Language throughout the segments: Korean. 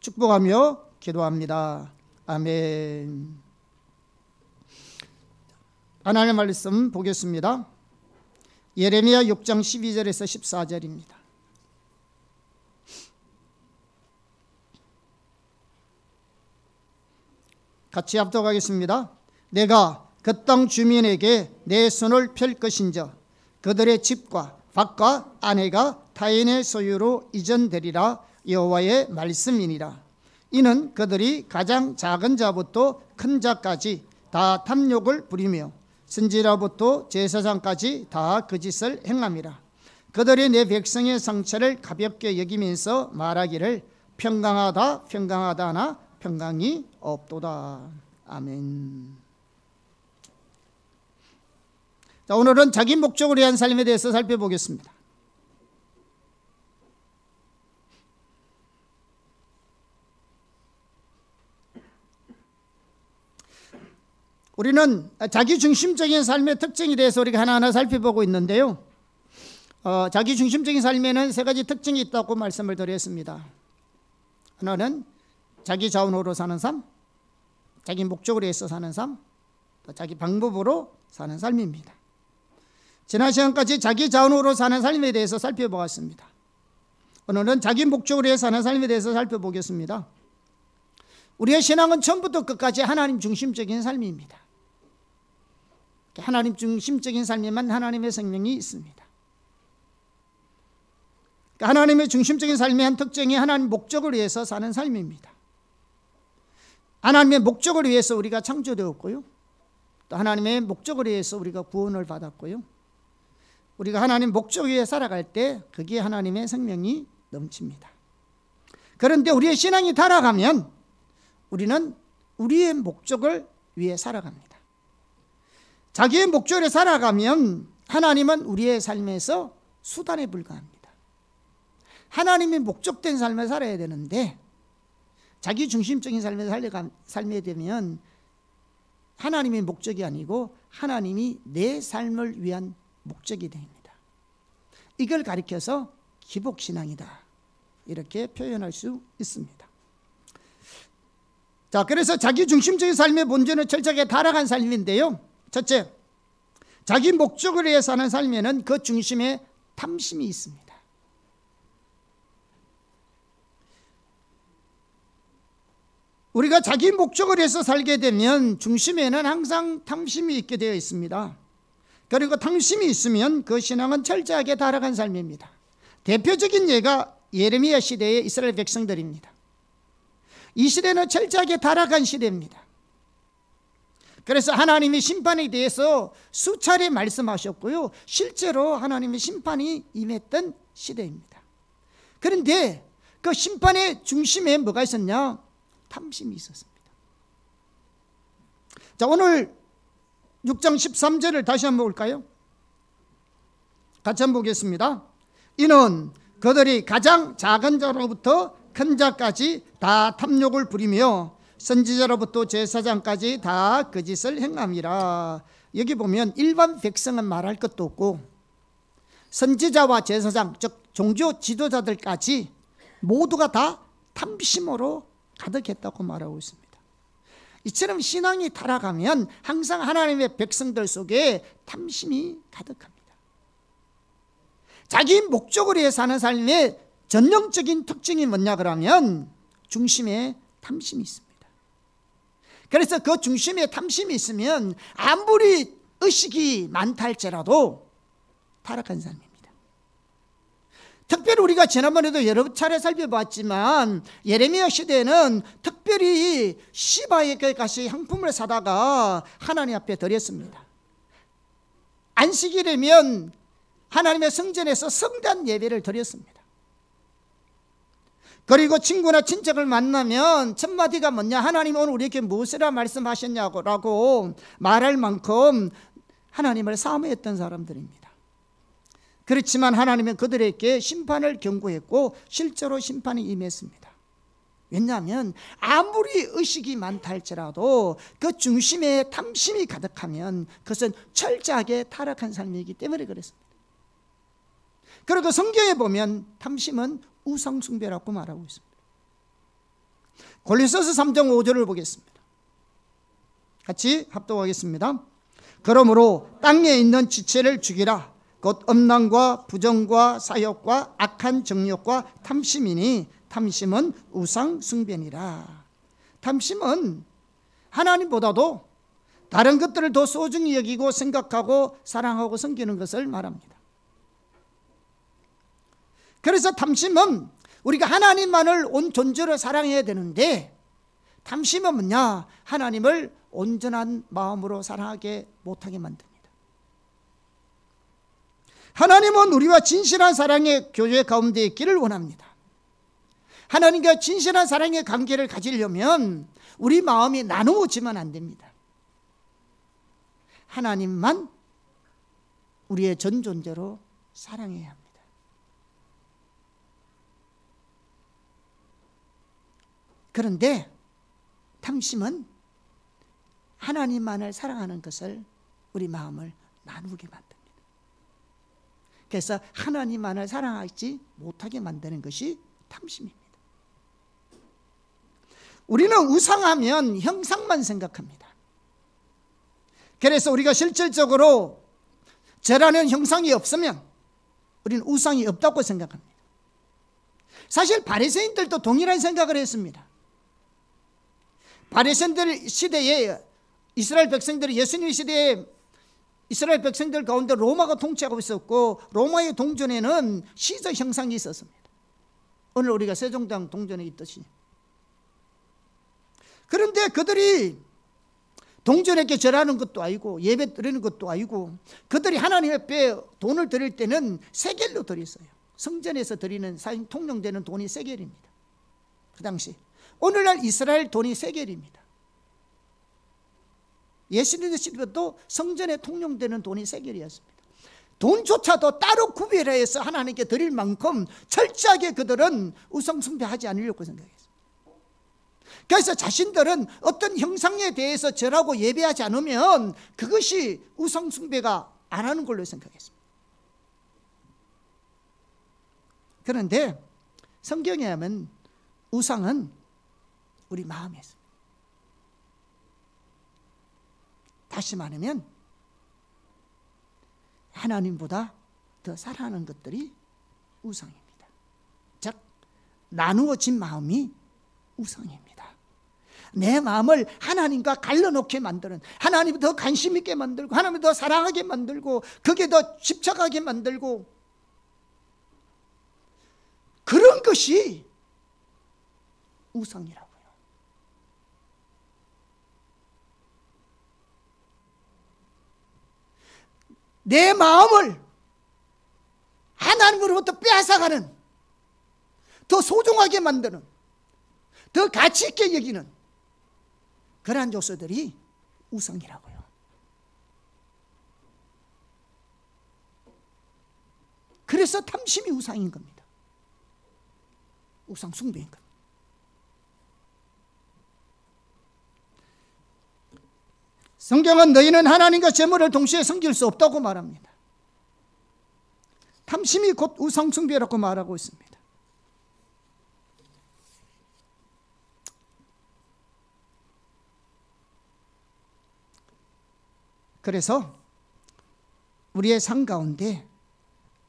축복하며 기도합니다. 아멘. 하나님의 말씀 보겠습니다. 예레미야 6장 12절에서 14절입니다. 같이 합독하겠습니다. 내가 그 땅 주민에게 내 손을 펼 것인저 그들의 집과 밭과 아내가 타인의 소유로 이전되리라. 여호와의 말씀이니라. 이는 그들이 가장 작은 자부터 큰 자까지 다 탐욕을 부리며 선지자부터 제사장까지 다 그 짓을 행함이라. 그들이 내 백성의 상처를 가볍게 여기면서 말하기를 평강하다 평강하다 하나 평강이 없도다. 아멘. 자, 오늘은 자기 목적을 위한 삶에 대해서 살펴보겠습니다. 우리는 자기중심적인 삶의 특징에 대해서 우리가 하나하나 살펴보고 있는데요. 자기중심적인 삶에는 세 가지 특징이 있다고 말씀을 드렸습니다. 하나는 자기 자원으로 사는 삶, 자기 목적을 위해서 사는 삶, 또 자기 방법으로 사는 삶입니다. 지난 시간까지 자기 자원으로 사는 삶에 대해서 살펴보았습니다. 오늘은 자기 목적을 위해서 사는 삶에 대해서 살펴보겠습니다. 우리의 신앙은 처음부터 끝까지 하나님 중심적인 삶입니다. 하나님 중심적인 삶에만 하나님의 생명이 있습니다. 하나님의 중심적인 삶의 한 특징이 하나님 목적을 위해서 사는 삶입니다. 하나님의 목적을 위해서 우리가 창조되었고요, 또 하나님의 목적을 위해서 우리가 구원을 받았고요, 우리가 하나님 목적 위에 살아갈 때 거기에 하나님의 생명이 넘칩니다. 그런데 우리의 신앙이 타락하면 우리는 우리의 목적을 위해 살아갑니다. 자기의 목적을 살아가면 하나님은 우리의 삶에서 수단에 불과합니다. 하나님이 목적된 삶을 살아야 되는데 자기 중심적인 삶을 살게 되면 하나님의 목적이 아니고 하나님이 내 삶을 위한 목적이 됩니다. 이걸 가리켜서 기복신앙이다, 이렇게 표현할 수 있습니다. 자, 그래서 자기중심적인 삶의 본질은 철저하게 타락한 삶인데요. 첫째, 자기 목적을 위해 사는 삶에는 그 중심에 탐심이 있습니다. 우리가 자기 목적을 위해서 살게 되면 중심에는 항상 탐심이 있게 되어 있습니다. 그리고 탐심이 있으면 그 신앙은 철저하게 타락한 삶입니다. 대표적인 예가 예레미야 시대의 이스라엘 백성들입니다. 이 시대는 철저하게 타락한 시대입니다. 그래서 하나님이 심판에 대해서 수차례 말씀하셨고요, 실제로 하나님의 심판이 임했던 시대입니다. 그런데 그 심판의 중심에 뭐가 있었냐? 탐심이 있었습니다. 자, 오늘 6장 13절을 다시 한번 볼까요? 같이 한번 보겠습니다. 이는 그들이 가장 작은 자로부터 큰 자까지 다 탐욕을 부리며 선지자로부터 제사장까지 다 그 짓을 행함이라. 여기 보면 일반 백성은 말할 것도 없고 선지자와 제사장, 즉 종교 지도자들까지 모두가 다 탐심으로 가득했다고 말하고 있습니다. 이처럼 신앙이 타락하면 항상 하나님의 백성들 속에 탐심이 가득합니다. 자기 목적을 위해 사는 삶의 전형적인 특징이 뭐냐 그러면 중심에 탐심이 있습니다. 그래서 그 중심에 탐심이 있으면 아무리 의식이 많다 할지라도 타락한 삶입니다. 특별히 우리가 지난번에도 여러 차례 살펴봤지만 예레미야 시대에는 특별히 시바에게 가서 향품을 사다가 하나님 앞에 드렸습니다. 안식이 되면 하나님의 성전에서 성단 예배를 드렸습니다. 그리고 친구나 친척을 만나면 첫 마디가 뭐냐? 하나님 오늘 우리에게 무엇이라 말씀하셨냐고 라고 말할 만큼 하나님을 사모했던 사람들입니다. 그렇지만 하나님은 그들에게 심판을 경고했고 실제로 심판이 임했습니다. 왜냐하면 아무리 의식이 많다 할지라도 그 중심에 탐심이 가득하면 그것은 철저하게 타락한 삶이기 때문에 그렇습니다. 그리고 성경에 보면 탐심은 우상숭배라고 말하고 있습니다. 골로새서 3장 5절을 보겠습니다. 같이 합독하겠습니다. 그러므로 땅에 있는 지체를 죽이라. 곧 음란과 부정과 사욕과 악한 정욕과 탐심이니 탐심은 우상 숭배니라. 탐심은 하나님보다도 다른 것들을 더 소중히 여기고 생각하고 사랑하고 섬기는 것을 말합니다. 그래서 탐심은 우리가 하나님만을 온 존재로 사랑해야 되는데, 탐심은 뭐냐? 하나님을 온전한 마음으로 사랑하게 못하게 만듭니다. 하나님은 우리와 진실한 사랑의 교제 가운데 있기를 원합니다. 하나님과 진실한 사랑의 관계를 가지려면 우리 마음이 나누어지면 안 됩니다. 하나님만 우리의 전 존재로 사랑해야 합니다. 그런데 탐심은 하나님만을 사랑하는 것을 우리 마음을 나누게 만듭니다. 그래서 하나님만을 사랑하지 못하게 만드는 것이 탐심입니다. 우리는 우상하면 형상만 생각합니다. 그래서 우리가 실질적으로 저라는 형상이 없으면 우리는 우상이 없다고 생각합니다. 사실 바리새인들도 동일한 생각을 했습니다. 바리새인들 시대에 이스라엘 백성들이, 예수님 시대에 이스라엘 백성들 가운데 로마가 통치하고 있었고, 로마의 동전에는 시저 형상이 있었습니다. 오늘 우리가 세종대왕 동전에 있듯이. 그런데 그들이 동전에게 절하는 것도 아니고 예배 드리는 것도 아니고, 그들이 하나님 앞에 돈을 드릴 때는 세겔로 드렸어요. 성전에서 드리는 사실 통용되는 돈이 세겔입니다. 그 당시. 오늘날 이스라엘 돈이 세겔입니다. 예수님 시대도 성전에 통용되는 돈이 세겔이었습니다. 돈조차도 따로 구별해서 하나님께 드릴 만큼 철저하게 그들은 우상 숭배하지 않으려고 생각했습니다. 그래서 자신들은 어떤 형상에 대해서 절하고 예배하지 않으면 그것이 우상 숭배가 안 하는 걸로 생각했습니다. 그런데 성경에 하면 우상은 우리 마음에 있습니다. 다시 말하면 하나님보다 더 사랑하는 것들이 우상입니다. 즉 나누어진 마음이 우상입니다. 내 마음을 하나님과 갈라놓게 만드는, 하나님을 더 관심 있게 만들고 하나님을 더 사랑하게 만들고 그게 더 집착하게 만들고, 그런 것이 우상이라고요. 내 마음을 하나님으로부터 빼앗아가는, 더 소중하게 만드는, 더 가치 있게 여기는 그러한 요소들이 우상이라고요. 그래서 탐심이 우상인 겁니다. 우상 숭배인 겁니다. 성경은 너희는 하나님과 재물을 동시에 섬길 수 없다고 말합니다. 탐심이 곧 우상 숭배라고 말하고 있습니다. 그래서 우리의 삶 가운데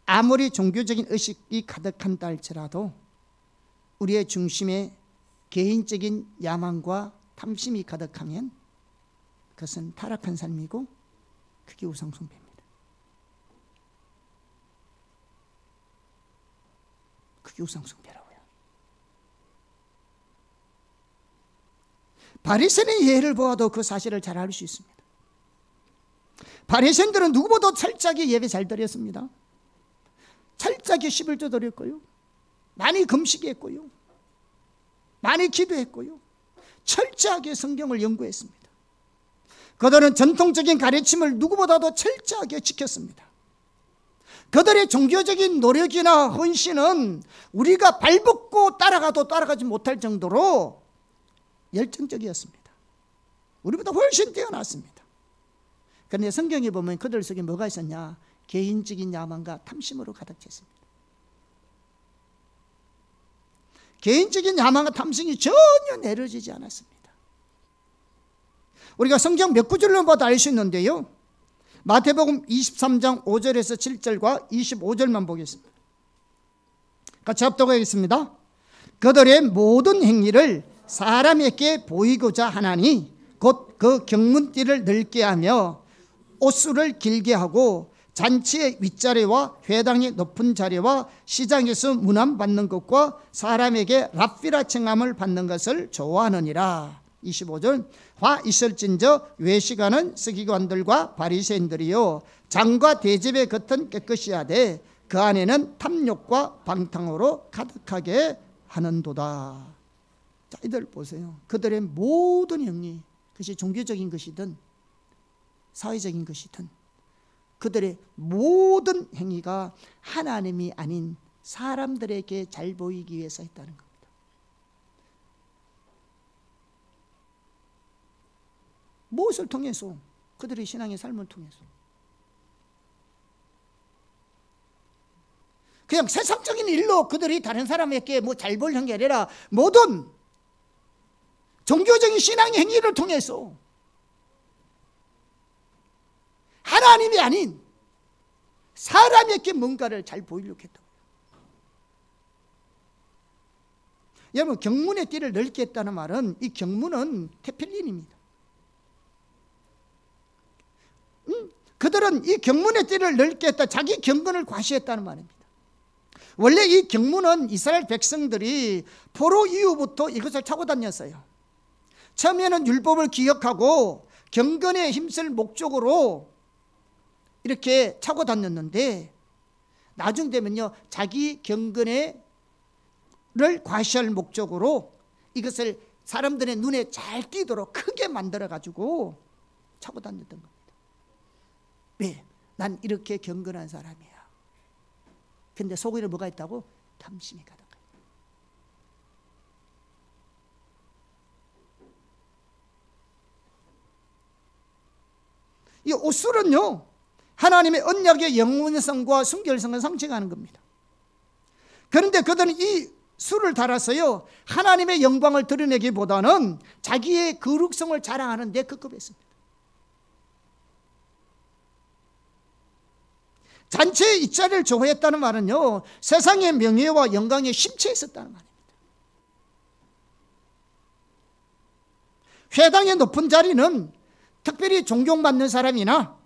아무리 종교적인 의식이 가득한다 할지라도 우리의 중심에 개인적인 야망과 탐심이 가득하면 그것은 타락한 삶이고 그게 우상 숭배입니다. 그게 우상 숭배라고요. 바리새인의 예를 보아도 그 사실을 잘 알 수 있습니다. 바리새인들은 누구보다 철저하게 예배 잘 드렸습니다. 철저하게 11조 드렸고요, 많이 금식했고요, 많이 기도했고요, 철저하게 성경을 연구했습니다. 그들은 전통적인 가르침을 누구보다도 철저하게 지켰습니다. 그들의 종교적인 노력이나 헌신은 우리가 발벗고 따라가도 따라가지 못할 정도로 열정적이었습니다. 우리보다 훨씬 뛰어났습니다. 그런데 성경에 보면 그들 속에 뭐가 있었냐? 개인적인 야망과 탐심으로 가득 찼습니다. 개인적인 야망과 탐심이 전혀 내려지지 않았습니다. 우리가 성경 몇 구절로 봐도 알 수 있는데요, 마태복음 23장 5절에서 7절과 25절만 보겠습니다. 같이 합독하겠습니다. 그들의 모든 행위를 사람에게 보이고자 하나니 곧 그 경문띠를 넓게 하며 옷수를 길게 하고 잔치의 윗자리와 회당의 높은 자리와 시장에서 문안받는 것과 사람에게 랍비라 칭함을 받는 것을 좋아하느니라. 25절 화 있을진저 외식하는 서기관들과 바리새인들이요 장과 대접의 겉은 깨끗이 하되 그 안에는 탐욕과 방탕으로 가득하게 하는도다. 자, 이들 보세요. 그들의 모든 행위, 그것이 종교적인 것이든 사회적인 것이든 그들의 모든 행위가 하나님이 아닌 사람들에게 잘 보이기 위해서 했다는 겁니다. 무엇을 통해서? 그들의 신앙의 삶을 통해서. 그냥 세상적인 일로 그들이 다른 사람에게 뭐 잘 보이는 게 아니라 모든 종교적인 신앙의 행위를 통해서 하나님이 아닌 사람에게 뭔가를 잘 보이려고 했다고. 여러분, 경문의 띠를 넓게 했다는 말은, 이 경문은 테필린입니다. 그들은 이 경문의 띠를 넓게 했다, 자기 경건을 과시했다는 말입니다. 원래 이 경문은 이스라엘 백성들이 포로 이후부터 이것을 차고 다녔어요. 처음에는 율법을 기억하고 경건에 힘쓸 목적으로 이렇게 차고 다녔는데, 나중 되면요 자기 경건을 과시할 목적으로 이것을 사람들의 눈에 잘 띄도록 크게 만들어 가지고 차고 다녔던 겁니다. 왜? 난 이렇게 경건한 사람이야. 근데 속에는 뭐가 있다고? 탐심이 가득해. 이 옷술은요 하나님의 언약의 영원성과 순결성을 상징하는 겁니다. 그런데 그들은 이 술을 달아서요 하나님의 영광을 드러내기보다는 자기의 거룩성을 자랑하는 데 급급했습니다. 잔치의 윗자리를 좋아했다는 말은요 세상의 명예와 영광에 심취해 있었다는 말입니다. 회당의 높은 자리는 특별히 존경받는 사람이나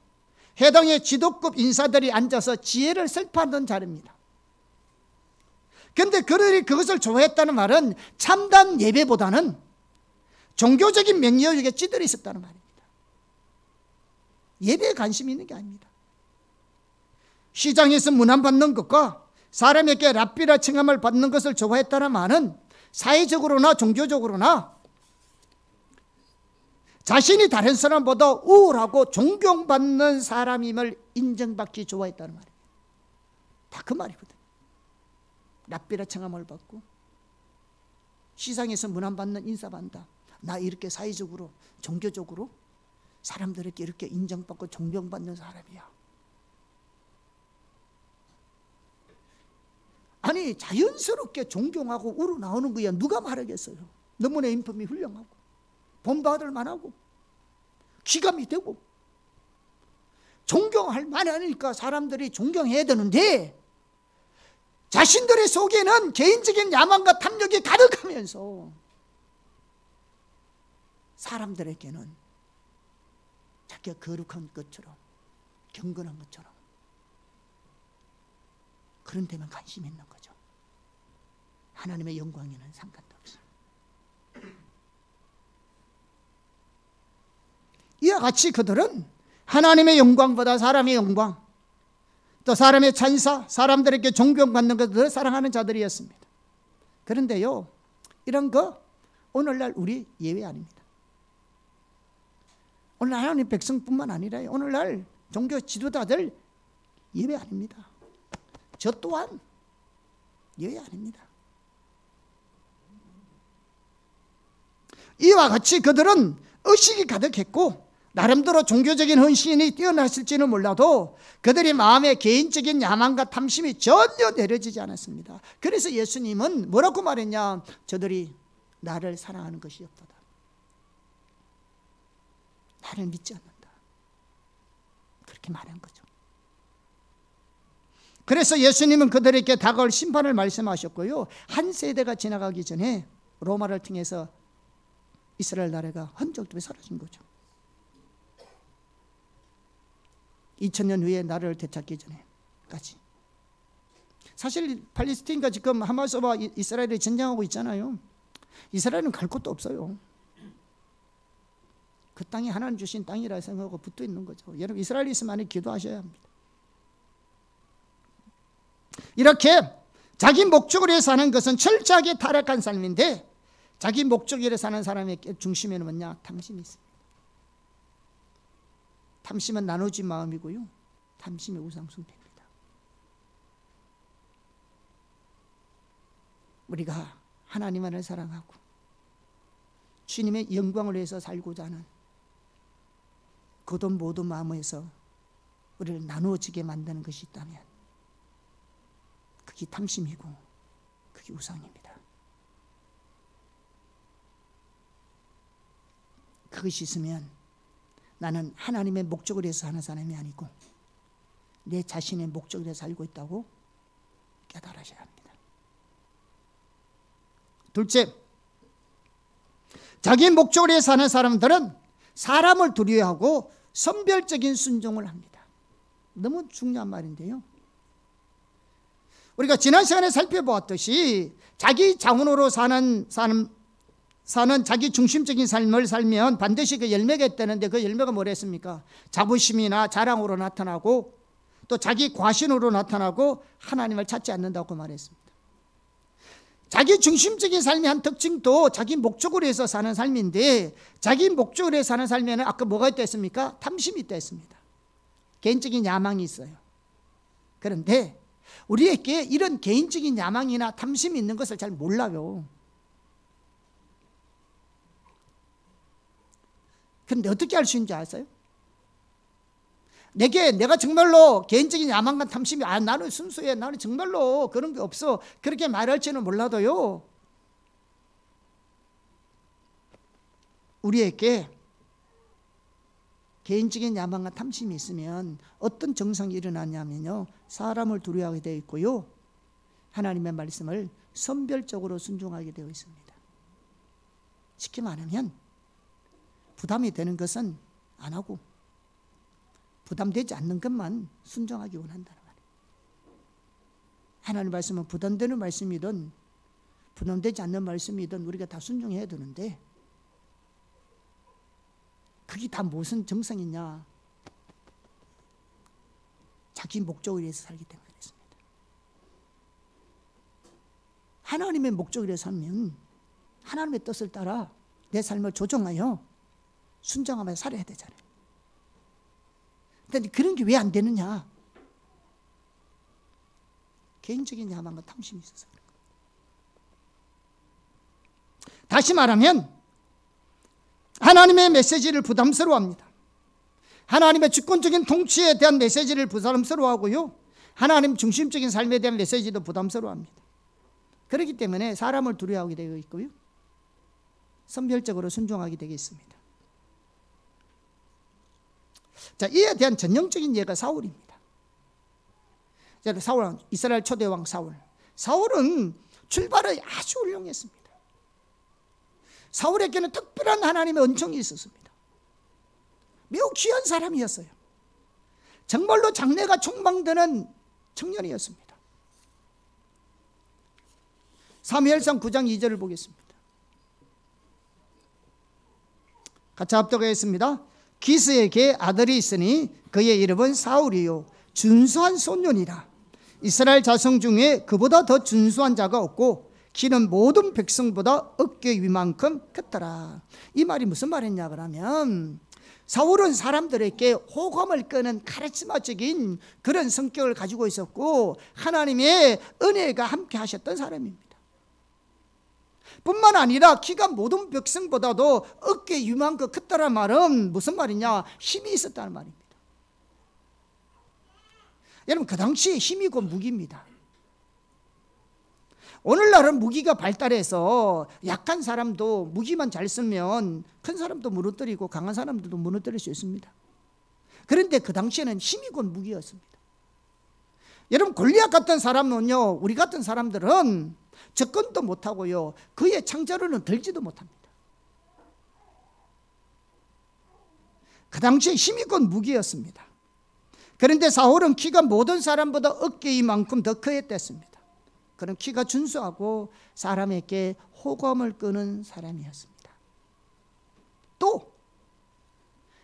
회당의 지도급 인사들이 앉아서 지혜를 설파하는 자리입니다. 그런데 그들이 그것을 좋아했다는 말은 참담 예배보다는 종교적인 명예욕에 찌들어 있었다는 말입니다. 예배에 관심이 있는 게 아닙니다. 시장에서 문안받는 것과 사람에게 랍비라 칭함을 받는 것을 좋아했다는 말은 사회적으로나 종교적으로나 자신이 다른 사람보다 우월하고 존경받는 사람임을 인정받기 좋아했다는 말입니다. 다 그 말이거든요. 랍비라 칭함을 받고 시장에서 문안받는 인사받는다. 나 이렇게 사회적으로 종교적으로 사람들에게 이렇게 인정받고 존경받는 사람이야. 아니 자연스럽게 존경하고 우러나오는 거야. 누가 말하겠어요. 너무나 인품이 훌륭하고 본받을 만하고 기감이 되고 존경할 만하니까 사람들이 존경해야 되는데, 자신들의 속에는 개인적인 야망과 탐욕이 가득하면서 사람들에게는 자기가 거룩한 것처럼 경건한 것처럼 그런 데만 관심이 있는 거죠. 하나님의 영광에는 상관도 없이. 이와 같이 그들은 하나님의 영광보다 사람의 영광, 또 사람의 찬사, 사람들에게 존경받는 것을 사랑하는 자들이었습니다. 그런데요 이런 거 오늘날 우리 예외 아닙니다. 오늘 하나님 백성뿐만 아니라 오늘날 종교 지도자들 예외 아닙니다. 저 또한 예외 아닙니다. 이와 같이 그들은 의식이 가득했고 나름대로 종교적인 헌신이 뛰어났을지는 몰라도 그들의 마음에 개인적인 야망과 탐심이 전혀 내려지지 않았습니다. 그래서 예수님은 뭐라고 말했냐? 저들이 나를 사랑하는 것이 없도다. 나를 믿지 않는다. 그렇게 말한 거죠. 그래서 예수님은 그들에게 다가올 심판을 말씀하셨고요, 한 세대가 지나가기 전에 로마를 통해서 이스라엘 나라가 흔적도 사라진 거죠. 2000년 후에 나라를 되찾기 전에까지. 사실 팔레스타인과 지금 하마스와 이스라엘이 전쟁하고 있잖아요. 이스라엘은 갈 곳도 없어요. 그 땅이 하나님 주신 땅이라 생각하고 붙어 있는 거죠. 여러분, 이스라엘이 있으면 많이 기도하셔야 합니다. 이렇게 자기 목적을 위해 사는 것은 철저하게 타락한 삶인데, 자기 목적을 위해 사는 사람의 중심에는 뭐냐? 탐심이 있습니다. 탐심은 나눠진 마음이고요, 탐심의 우상숭배입니다. 우리가 하나님만을 사랑하고 주님의 영광을 위해서 살고자 하는 그돈 모든 마음에서 우리를 나누어지게 만드는 것이 있다면 그게 탐심이고 그게 우상입니다. 그것이 있으면 나는 하나님의 목적을 위해서 사는 사람이 아니고 내 자신의 목적을 위해서 살고 있다고 깨달으셔야 합니다. 둘째, 자기 목적을 위해 사는 사람들은 사람을 두려워하고 선별적인 순종을 합니다. 너무 중요한 말인데요, 우리가 지난 시간에 살펴보았듯이 자기 자원으로 사는 자기 중심적인 삶을 살면 반드시 그 열매가 있다는데, 그 열매가 뭐랬습니까? 자부심이나 자랑으로 나타나고 또 자기 과신으로 나타나고 하나님을 찾지 않는다고 말했습니다. 자기 중심적인 삶의 한 특징도 자기 목적으로 해서 사는 삶인데, 자기 목적으로 해서 사는 삶에는 아까 뭐가 있다 했습니까? 탐심이 있다 했습니다. 개인적인 야망이 있어요. 그런데 우리에게 이런 개인적인 야망이나 탐심이 있는 것을 잘 몰라요. 그런데 어떻게 알 수 있는지 아세요? 내가 정말로 개인적인 야망과 탐심이 나는 순수해, 나는 정말로 그런 게 없어, 그렇게 말할지는 몰라도요, 우리에게 개인적인 야망과 탐심이 있으면 어떤 정상이 일어나냐면요, 사람을 두려워하게 되어 있고요, 하나님의 말씀을 선별적으로 순종하게 되어 있습니다. 쉽게 말하면 부담이 되는 것은 안 하고 부담되지 않는 것만 순종하기 원한다는 말이에요. 하나님 말씀은 부담되는 말씀이든 부담되지 않는 말씀이든 우리가 다 순종해야 되는데, 그게 다 무슨 정성이냐? 자기 목적을 위해서 살기 때문에 그렇습니다. 하나님의 목적을 위해서 살면 하나님의 뜻을 따라 내 삶을 조정하여 순종하며 살아야 되잖아요. 그런데 그런 게 왜 안 되느냐? 개인적인 야망과 탐심이 있어서 그런 거예요. 다시 말하면 하나님의 메시지를 부담스러워합니다. 하나님의 주권적인 통치에 대한 메시지를 부담스러워하고요, 하나님 중심적인 삶에 대한 메시지도 부담스러워합니다. 그렇기 때문에 사람을 두려워하게 되어 있고요, 선별적으로 순종하게 되겠습니다. 자, 이에 대한 전형적인 예가 사울입니다. 사울은 이스라엘 초대왕 사울은 출발이 아주 훌륭했습니다. 사울에게는 특별한 하나님의 은총이 있었습니다. 매우 귀한 사람이었어요. 정말로 장래가 촉망되는 청년이었습니다. 사무엘상 9장 2절을 보겠습니다. 같이 합독하겠습니다. 기스에게 아들이 있으니 그의 이름은 사울이요 준수한 소년이라. 이스라엘 자손 중에 그보다 더 준수한 자가 없고 키는 모든 백성보다 어깨 위만큼 컸더라. 이 말이 무슨 말이냐 그러면, 사울은 사람들에게 호감을 끄는 카리스마적인 그런 성격을 가지고 있었고 하나님의 은혜가 함께 하셨던 사람입니다. 뿐만 아니라 키가 모든 백성보다도 어깨 이만큼 컸다는 말은 무슨 말이냐? 힘이 있었다는 말입니다. 여러분, 그 당시에 힘이 곧 무기입니다. 오늘날은 무기가 발달해서 약한 사람도 무기만 잘 쓰면 큰 사람도 무너뜨리고 강한 사람들도 무너뜨릴 수 있습니다. 그런데 그 당시에는 힘이 곧 무기였습니다. 여러분, 골리앗 같은 사람은요, 우리 같은 사람들은 접근도 못하고요, 그의 창자로는 들지도 못합니다. 그 당시에 힘이 곧 무기였습니다. 그런데 사울은 키가 모든 사람보다 어깨 이만큼 더 크였댔습니다. 그는 키가 준수하고 사람에게 호감을 끄는 사람이었습니다. 또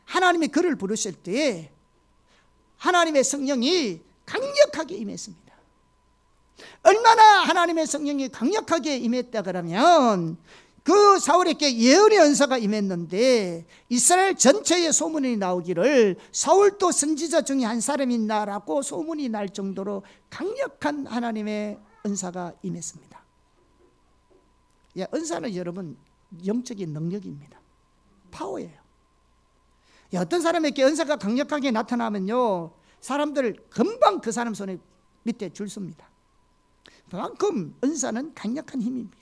하나님이 그를 부르실 때에 하나님의 성령이 강력하게 임했습니다. 얼마나 하나님의 성령이 강력하게 임했다 그러면 그 사울에게 예언의 은사가 임했는데 이스라엘 전체에 소문이 나오기를 사울도 선지자 중에 한 사람이 있나라고 소문이 날 정도로 강력한 하나님의 은사가 임했습니다. 예, 은사는 여러분 영적인 능력입니다. 파워예요. 예, 어떤 사람에게 은사가 강력하게 나타나면요, 사람들 금방 그 사람 손에 밑에 줄 섭니다. 그만큼 은사는 강력한 힘입니다.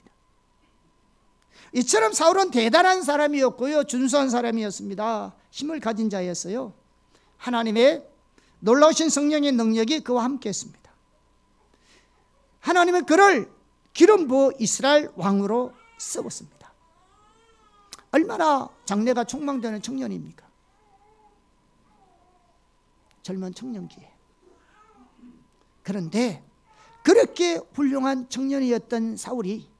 이처럼 사울은 대단한 사람이었고요, 준수한 사람이었습니다. 힘을 가진 자였어요. 하나님의 놀라우신 성령의 능력이 그와 함께 했습니다. 하나님은 그를 기름 부어 이스라엘 왕으로 세웠습니다. 얼마나 장래가 촉망되는 청년입니까? 젊은 청년기에. 그런데 그렇게 훌륭한 청년이었던 사울이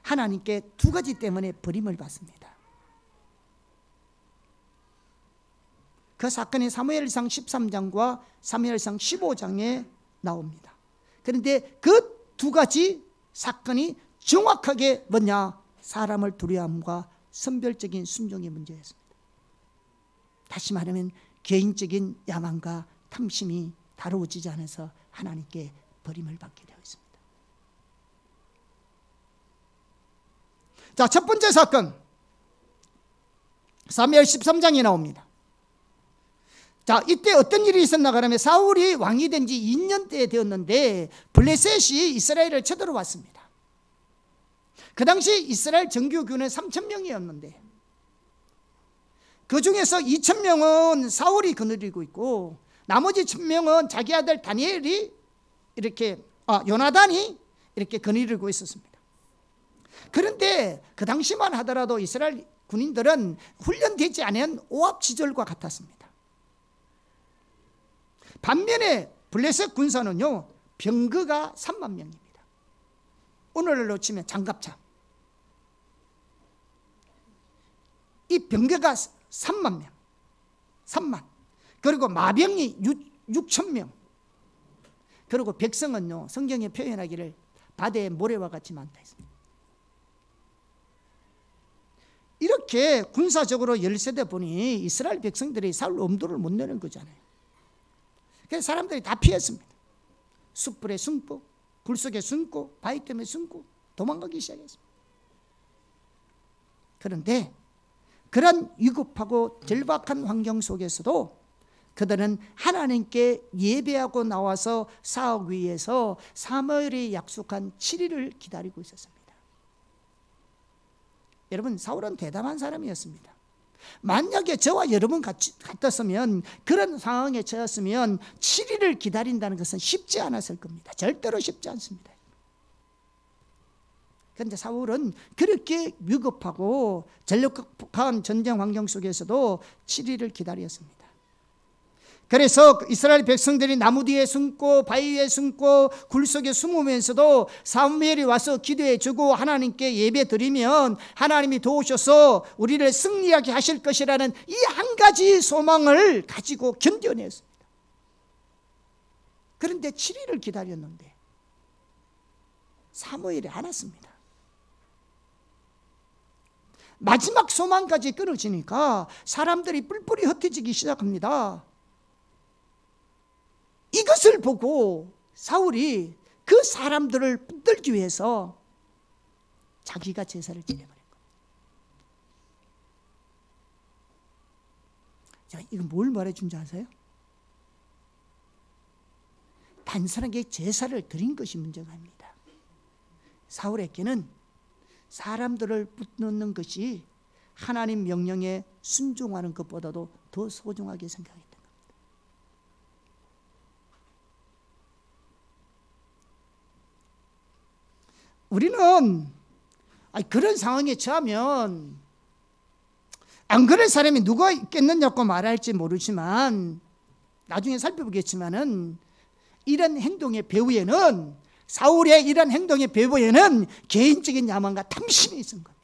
하나님께 두 가지 때문에 버림을 받습니다. 그 사건이 사무엘상 13장과 사무엘상 15장에 나옵니다. 그런데 그 두 가지 사건이 정확하게 뭐냐? 사람을 두려움과 선별적인 순종의 문제였습니다. 다시 말하면 개인적인 야망과 탐심이 다루어지지 않아서 하나님께 버림을 받게 되어 있습니다. 자, 첫 번째 사건 사무엘 13장에 나옵니다. 자, 이때 어떤 일이 있었나 그러면 사울이 왕이 된 지 2년째 되었는데 블레셋이 이스라엘을 쳐들어왔습니다. 그 당시 이스라엘 정규군은 3,000명이었는데 그 중에서 2,000명은 사울이 거느리고 있고 나머지 1,000명은 자기 아들 다니엘이 요나단이 이렇게 거느리고 있었습니다. 그런데 그 당시만 하더라도 이스라엘 군인들은 훈련되지 않은 오합지졸과 같았습니다. 반면에 블레셋 군사는요, 병거가 3만 명입니다. 오늘날로 치면 장갑차. 이 병거가 3만 명, 3만. 그리고 마병이 6,000명. 그리고 백성은요, 성경에 표현하기를 바다의 모래와 같이 많다 했습니다. 이렇게 군사적으로 열세대 보니 이스라엘 백성들이 사울 엄두를 못 내는 거잖아요. 그래서 사람들이 다 피했습니다. 숯불에 숨고, 불 속에 숨고, 바위 때문에 숨고 도망가기 시작했습니다. 그런데 그런 위급하고 절박한 환경 속에서도 그들은 하나님께 예배하고 나와서 싸우기 위해서 사무엘이 약속한 7일을 기다리고 있었습니다. 여러분, 사울은 대담한 사람이었습니다. 만약에 저와 여러분 같았으면, 그런 상황에 처했으면 7일을 기다린다는 것은 쉽지 않았을 겁니다. 절대로 쉽지 않습니다. 그런데 사울은 그렇게 위급하고 전력한 전쟁 환경 속에서도 7일을 기다렸습니다. 그래서 이스라엘 백성들이 나무 뒤에 숨고 바위 위에 숨고 굴 속에 숨으면서도 사무엘이 와서 기도해 주고 하나님께 예배 드리면 하나님이 도우셔서 우리를 승리하게 하실 것이라는 이 한 가지 소망을 가지고 견뎌냈습니다. 그런데 7일을 기다렸는데 사무엘이 안 왔습니다. 마지막 소망까지 끊어지니까 사람들이 뿔뿔이 흩어지기 시작합니다. 이것을 보고 사울이 그 사람들을 붙들기 위해서 자기가 제사를 지내버린 거예요. 자, 이거 뭘 말해준지 아세요? 단순하게 제사를 드린 것이 문제가 아닙니다. 사울에게는 사람들을 붙놓는 것이 하나님 명령에 순종하는 것보다도 더 소중하게 생각했던 겁니다. 우리는 그런 상황에 처하면 안 그럴 사람이 누가 있겠느냐고 말할지 모르지만 나중에 살펴보겠지만은 이런 행동의 배후에는, 사울의 이런 행동의 배후에는 개인적인 야망과 탐심이 있은 겁니다.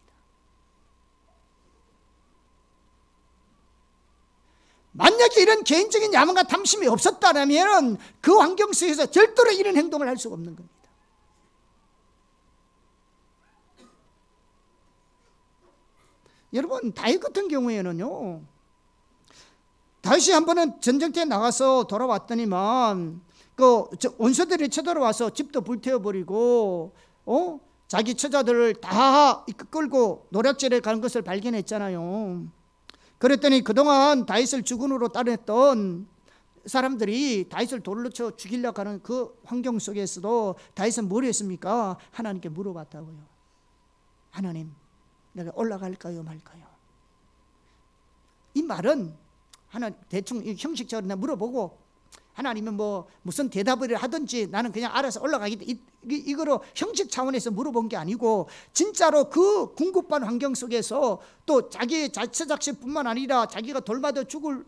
만약에 이런 개인적인 야망과 탐심이 없었다면 그 환경 속에서 절대로 이런 행동을 할 수가 없는 겁니다. 여러분, 다윗 같은 경우에는요, 다윗이 한 번은 전쟁터에 나가서 돌아왔더니만 그 원수들이 쳐들어와서 집도 불태워버리고 자기 처자들을 다 끌고 노략질에 가는 것을 발견했잖아요. 그랬더니 그동안 다윗을 주군으로 따르던 사람들이 다윗을 돌로 쳐 죽이려고 하는 그 환경 속에서도 다윗은 뭘 했습니까? 하나님께 물어봤다고요. 하나님, 내가 올라갈까요 말까요? 이 말은 하나 대충 형식적으로 내가 물어보고 하나님은 뭐 무슨 대답을 하든지 나는 그냥 알아서 올라가겠다, 이거로 형식 차원에서 물어본 게 아니고 진짜로 그 궁극반 환경 속에서 또 자기의 자처작시뿐만 아니라 자기가 돌맞아 죽을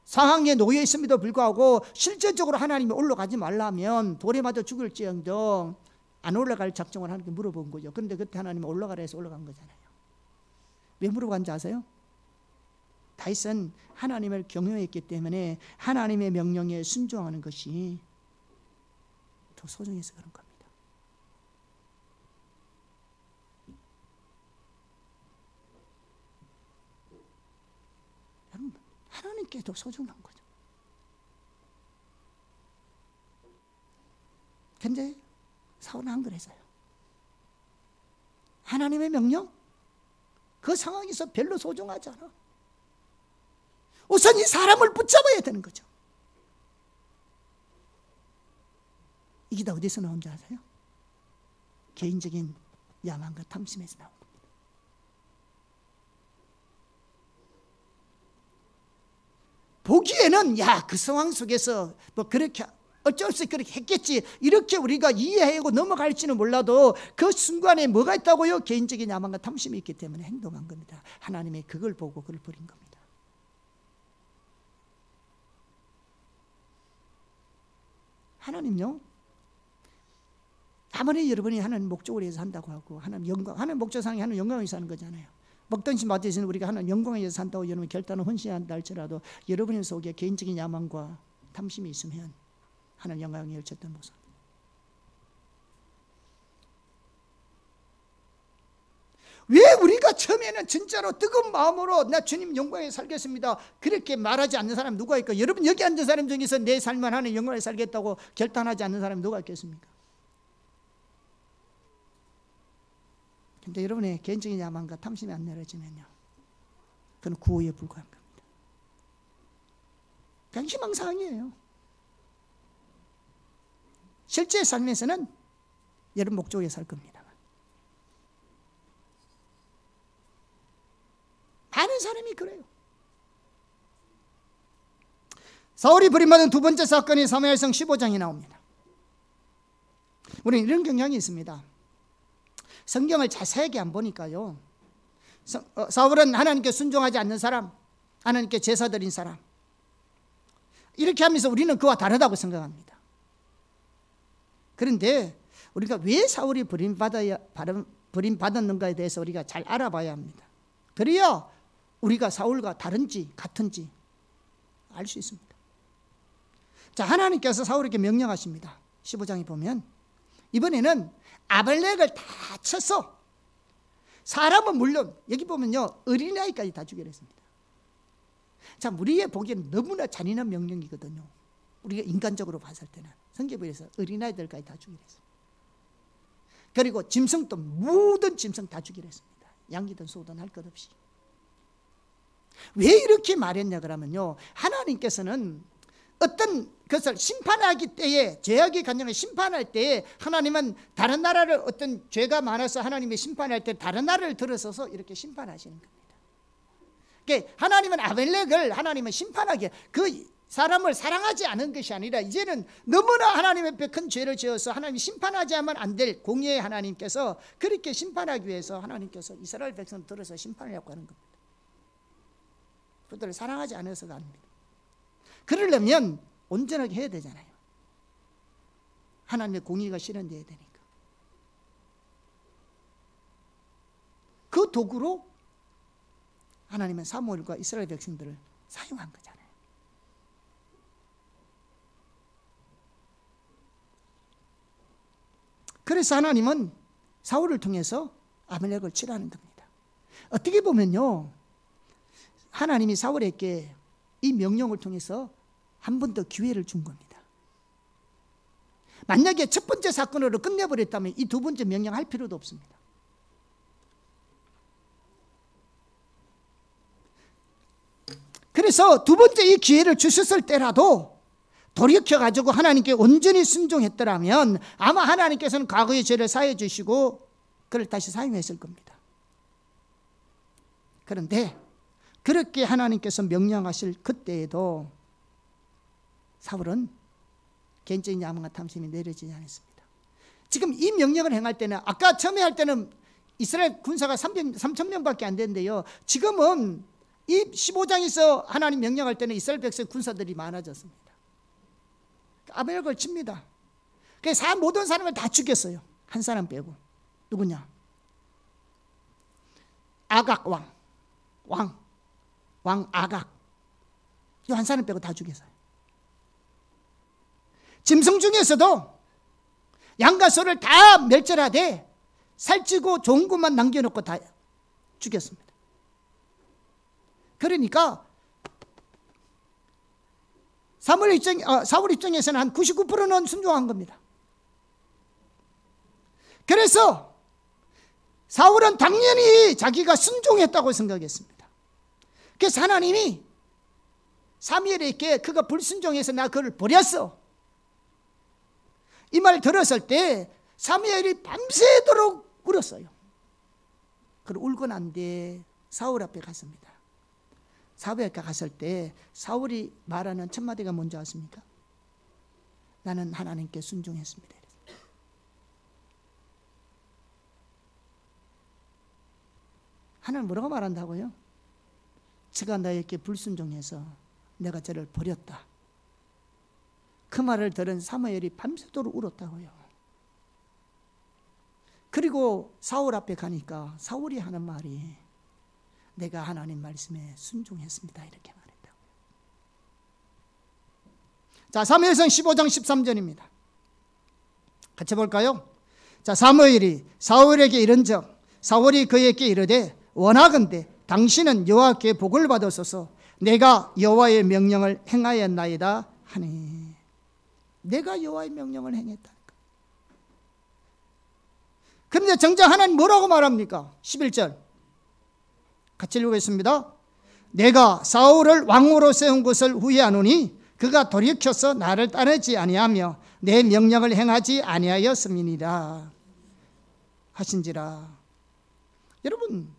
상황에 놓여 있음에도 불구하고 실제적으로 하나님이 올라가지 말라면 돌에 맞아 죽을지언정 안 올라갈 작정을 하나님께 물어본 거죠. 그런데 그때 하나님은 올라가라 해서 올라간 거잖아요. 왜 물어봤는지 아세요? 다윗은 하나님을 경외했기 때문에 하나님의 명령에 순종하는 것이 더 소중해서 그런 겁니다. 여러분, 하나님께 더 소중한 거죠. 근데 사울은 안 그랬어요. 하나님의 명령? 그 상황에서 별로 소중하지 않아. 우선 이 사람을 붙잡아야 되는 거죠. 이게 다 어디서 나온지 아세요? 개인적인 야망과 탐심에서 나온 겁니다. 보기에는 그 상황 속에서 뭐 그렇게 어쩔 수 없이 그렇게 했겠지, 이렇게 우리가 이해하고 넘어갈지는 몰라도 그 순간에 뭐가 있다고요? 개인적인 야망과 탐심이 있기 때문에 행동한 겁니다. 하나님이 그걸 보고 그걸 버린 겁니다. 하나님요, 아무리 여러분이 하나님 목적을 위해서 산다고 하고 하나님 영광, 하나님 목적상이 하나님 영광을 위해서 사는 거잖아요. 먹든지 마든지 우리가 하나님 영광을 위해서 산다고 여러분 결단을 헌신한다 할지라도 여러분의 속에 개인적인 야망과 탐심이 있으면 하나님 영광의 열쳤던 모습. 왜 우리가 처음에는 진짜로 뜨거운 마음으로 나 주님 영광에 살겠습니다 그렇게 말하지 않는 사람이 누가 있고, 여러분 여기 앉은 사람 중에서 내 삶만 하는 영광에 살겠다고 결단하지 않는 사람이 누가 있겠습니까? 근데 여러분의 개인적인 야망과 탐심이 안 내려지면요, 그건 구호에 불과한 겁니다. 그냥 희망사항이에요. 실제 삶에서는 여러분 목적에 살 겁니다. 많은 사람이 그래요. 사울이 버림받은 두 번째 사건이 사무엘상 15장에 나옵니다. 우리는 이런 경향이 있습니다. 성경을 자세하게 안 보니까요, 사울은 하나님께 순종하지 않는 사람, 하나님께 제사 드린 사람, 이렇게 하면서 우리는 그와 다르다고 생각합니다. 그런데 우리가 왜 사울이 버림받았는가에 대해서 우리가 잘 알아봐야 합니다. 그래야 우리가 사울과 다른지 같은지 알 수 있습니다. 자, 하나님께서 사울에게 명령하십니다. 15장에 보면 이번에는 아말렉을 다 쳐서 사람은 물론 여기 보면요 어린아이까지 다 죽이려 했습니다. 자, 우리의 보기에는 너무나 잔인한 명령이거든요. 우리가 인간적으로 봤을 때는 성경에서 어린아이들까지 다 죽이려 했습니다. 그리고 짐승도 모든 짐승 다 죽이라 했습니다. 양이든 소든 할 것 없이. 왜 이렇게 말했냐 그러면요, 하나님께서는 어떤 것을 심판하기 때에, 죄악의 간영을 심판할 때에 하나님은 다른 나라를, 어떤 죄가 많아서 하나님이 심판할 때 다른 나라를 들어서서 이렇게 심판하시는 겁니다. 그러니까 하나님은 아벨렉을 하나님은 심판하게, 그 사람을 사랑하지 않은 것이 아니라 이제는 너무나 하나님 앞에 큰 죄를 지어서 하나님이 심판하지 않으면 안 될 공의의 하나님께서 그렇게 심판하기 위해서 하나님께서 이스라엘 백성을 들어서 심판하려고 하는 겁니다. 그들을 사랑하지 않아서가 아닙니다. 그러려면 온전하게 해야 되잖아요. 하나님의 공의가 실현되어야 되니까. 그 도구로 하나님은 사무엘과 이스라엘 백성들을 사용한 거잖아요. 그래서 하나님은 사울을 통해서 아말렉을 치라는 겁니다. 어떻게 보면요, 하나님이 사울에게 이 명령을 통해서 한 번 더 기회를 준 겁니다. 만약에 첫 번째 사건으로 끝내버렸다면 이 두 번째 명령 할 필요도 없습니다. 그래서 두 번째 이 기회를 주셨을 때라도 돌이켜가지고 하나님께 온전히 순종했더라면 아마 하나님께서는 과거의 죄를 사해 주시고 그를 다시 사용했을 겁니다. 그런데 그렇게 하나님께서 명령하실 그때에도 사울은 개인적인 야망과 탐심이 내려지지 않았습니다. 지금 이 명령을 행할 때는, 아까 처음에 할 때는 이스라엘 군사가 3,000명밖에 안 되는데요, 지금은 이 15장에서 하나님 명령할 때는 이스라엘 백성 군사들이 많아졌습니다. 아벨렉을 칩니다. 그래서 모든 사람을 다 죽였어요. 한 사람 빼고. 누구냐? 아각 왕 아각. 이 한 사람 빼고 다 죽였어요. 짐승 중에서도 양과 소를 다 멸절하되 살찌고 좋은 것만 남겨놓고 다 죽였습니다. 그러니까 사울 입장에서는 한 99%는 순종한 겁니다. 그래서 사울은 당연히 자기가 순종했다고 생각했습니다. 그래서 하나님이 사무엘에게 그가 불순종해서 나 그를 버렸어, 이 말 들었을 때 사무엘이 밤새도록 울었어요. 그리고 울고 난 뒤에 사울 앞에 갔습니다. 사울 앞에 갔을 때 사울이 말하는 첫 마디가 뭔지 아십니까? 나는 하나님께 순종했습니다. 하나님 뭐라고 말한다고요? 저가 나에게 불순종해서 내가 저를 버렸다. 그 말을 들은 사무엘이 밤새도록 울었다고요. 그리고 사울 앞에 가니까 사울이 하는 말이 내가 하나님 말씀에 순종했습니다, 이렇게 말했다고요. 자, 사무엘상 15장 13절입니다. 같이 볼까요? 자, 사무엘이 사울에게 이른적 사울이 그에게 이르되 원하건대 당신은 여호와께 복을 받으소서, 내가 여호와의 명령을 행하였나이다 하니. 내가 여호와의 명령을 행했다. 그런데 정작 하나님 뭐라고 말합니까? 11절 같이 읽겠습니다. 내가 사울을 왕으로 세운 것을 후회하노니 그가 돌이켜서 나를 따르지 아니하며 내 명령을 행하지 아니하였음이니라 하신지라. 여러분,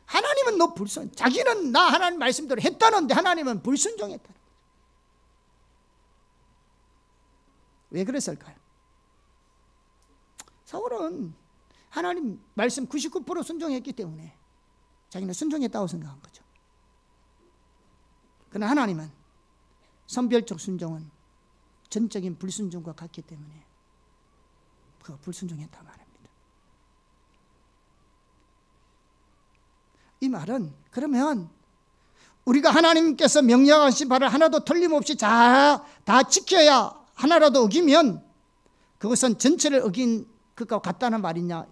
하나님은 너 불순, 자기는 나 하나님 말씀대로 했다는데 하나님은 불순종했다. 왜 그랬을까요? 사울은 하나님 말씀 99% 순종했기 때문에 자기는 순종했다고 생각한 거죠. 그러나 하나님은 선별적 순종은 전적인 불순종과 같기 때문에 그가 불순종했다 말합니다. 이 말은 우리가 하나님께서 명령하신 바를 하나도 틀림없이 다 지켜야 하나라도 어기면 그것은 전체를 어긴 것과 같다는 말이냐,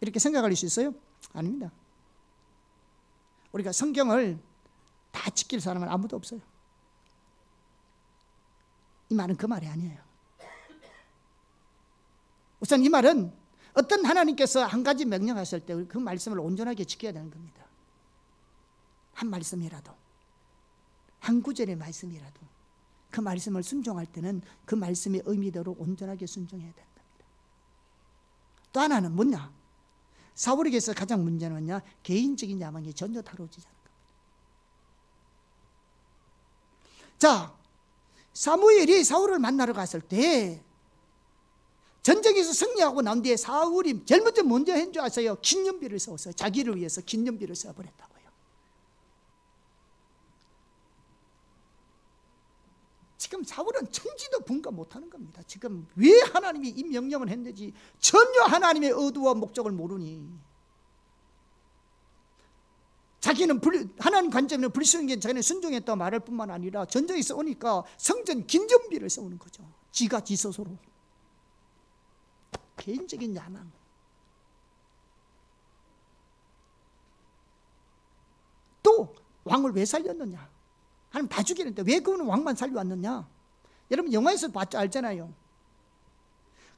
이렇게 생각할 수 있어요? 아닙니다. 우리가 성경을 다 지킬 사람은 아무도 없어요. 이 말은 그 말이 아니에요. 우선 이 말은 어떤 하나님께서 한 가지 명령하실 때 그 말씀을 온전하게 지켜야 되는 겁니다. 한 말씀이라도, 한 구절의 말씀이라도 그 말씀을 순종할 때는 그 말씀의 의미대로 온전하게 순종해야 된답니다. 또 하나는 뭐냐? 사울에게서 가장 문제는 뭐냐? 개인적인 야망이 전혀 다뤄지지 않는 겁니다. 자, 사무엘이 사울을 만나러 갔을 때 전쟁에서 승리하고 난 뒤에 사울이 제일 먼저 한 줄 아세요? 기념비를 세웠어요. 자기를 위해서 기념비를 세워버렸다고요. 지금 사울은 천지도 분간 못하는 겁니다. 지금 왜 하나님이 이 명령을 했는지 전혀 하나님의 의도와 목적을 모르니, 자기는 하나님 관점에는 불순종에 자기는 순종했다고 말할 뿐만 아니라 전쟁에서 오니까 성전 기념비를 세우는 거죠. 지가 지 스스로. 개인적인 야망. 또 왕을 왜 살렸느냐? 하나님 다 죽이는데 왜 그분은 왕만 살려왔느냐? 여러분 영화에서 봤죠? 알잖아요.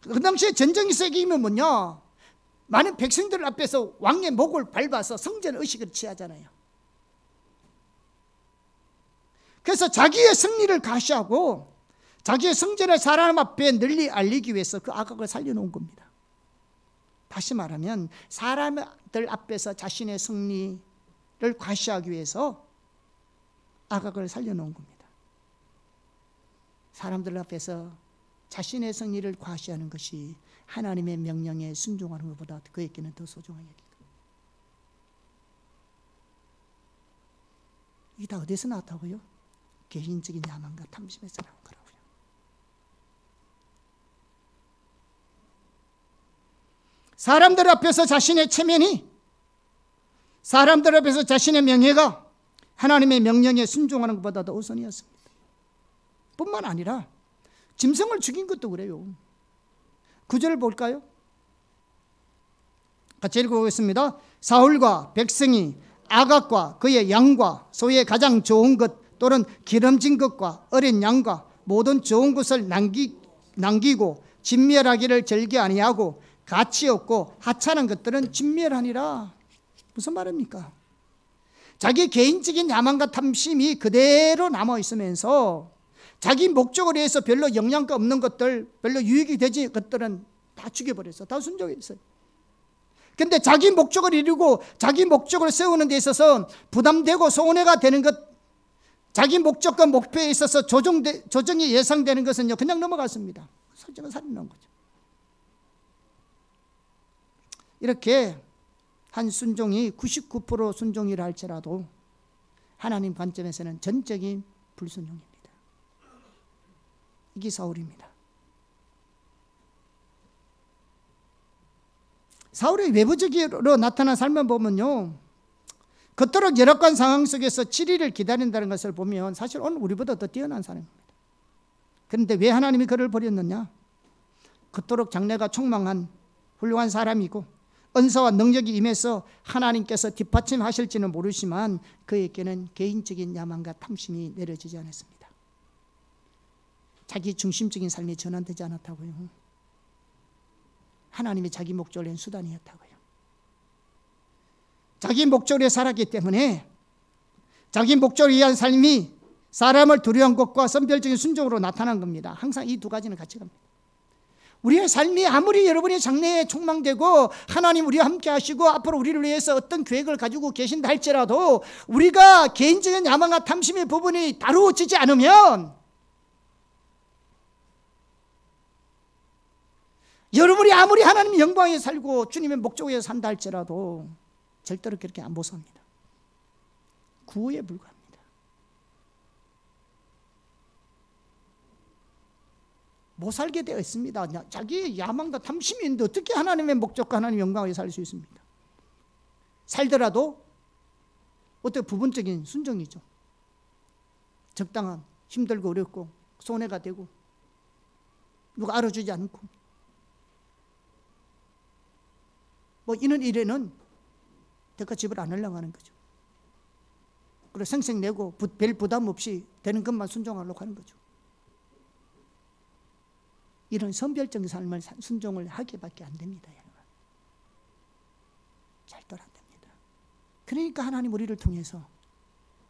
그 당시에 전쟁에서 이기면 뭐냐? 많은 백성들 앞에서 왕의 목을 밟아서 성전 의식을 취하잖아요. 그래서 자기의 승리를 가시하고 자기의 성전을 사람 앞에 널리 알리기 위해서 그 아각을 살려놓은 겁니다. 다시 말하면 사람들 앞에서 자신의 승리를 과시하기 위해서 아각을 살려놓은 겁니다. 사람들 앞에서 자신의 승리를 과시하는 것이 하나님의 명령에 순종하는 것보다 그에게는 더 소중한 얘기입니다. 이게 다 어디서 나왔다고요? 개인적인 야망과 탐심에서 나온 거라고요. 사람들 앞에서 자신의 체면이, 사람들 앞에서 자신의 명예가 하나님의 명령에 순종하는 것보다 더 우선이었습니다. 뿐만 아니라 짐승을 죽인 것도 그래요. 9절을 볼까요? 같이 읽어보겠습니다. 사울과 백성이 아각과 그의 양과 소의 가장 좋은 것 또는 기름진 것과 어린 양과 모든 좋은 것을 남기고 진멸하기를 절개 아니하고 가치 없고 하찮은 것들은 진멸하니라. 무슨 말입니까? 자기 개인적인 야망과 탐심이 그대로 남아있으면서 자기 목적을 위해서 별로 영양가 없는 것들, 별로 유익이 되지 것들은 다 죽여버렸어. 다 순종했어요. 근데 자기 목적을 이루고 자기 목적을 세우는 데 있어서 부담되고 손해가 되는 것, 자기 목적과 목표에 있어서 조정이 예상되는 것은요 그냥 넘어갔습니다. 설정을 살려놓은 거죠. 이렇게 한 순종이 99% 순종이라 할지라도 하나님 관점에서는 전적인 불순종입니다. 이게 사울입니다. 사울의 외부적으로 나타난 삶을 보면요, 그토록 열악한 상황 속에서 7일을 기다린다는 것을 보면 사실 오늘 우리보다 더 뛰어난 사람입니다. 그런데 왜 하나님이 그를 버렸느냐? 그토록 장래가 촉망한 훌륭한 사람이고 은사와 능력이 임해서 하나님께서 뒷받침하실지는 모르지만 그에게는 개인적인 야망과 탐심이 내려지지 않았습니다. 자기 중심적인 삶이 전환되지 않았다고요. 하나님이 자기 목적을 낸 수단이었다고요. 자기 목적에 살았기 때문에 자기 목적을 위한 삶이 사람을 두려워한 것과 선별적인 순종으로 나타난 겁니다. 항상 이 두 가지는 같이 갑니다. 우리의 삶이 아무리 여러분의 장래에 촉망되고 하나님 우리와 함께 하시고 앞으로 우리를 위해서 어떤 계획을 가지고 계신다 할지라도 우리가 개인적인 야망과 탐심의 부분이 다루어지지 않으면 여러분이 아무리 하나님 영광에 살고 주님의 목적에 산다 할지라도 절대로 그렇게 못 삽니다. 구호에 불과합니다. 못 살게 되어 있습니다. 자기의 야망과 탐심이 있는데 어떻게 하나님의 목적과 하나님의 영광을 살 수 있습니까? 살더라도 어떻게 부분적인 순종이죠. 적당한, 힘들고 어렵고 손해가 되고 누가 알아주지 않고 뭐 이런 일에는 대가 지불 안 하려고 하는 거죠. 그리고 생색내고 별 부담 없이 되는 것만 순종하려고 하는 거죠. 이런 선별적인 삶을 순종을 하기밖에 안 됩니다. 여러분. 절대로 안 됩니다. 그러니까 하나님 우리를 통해서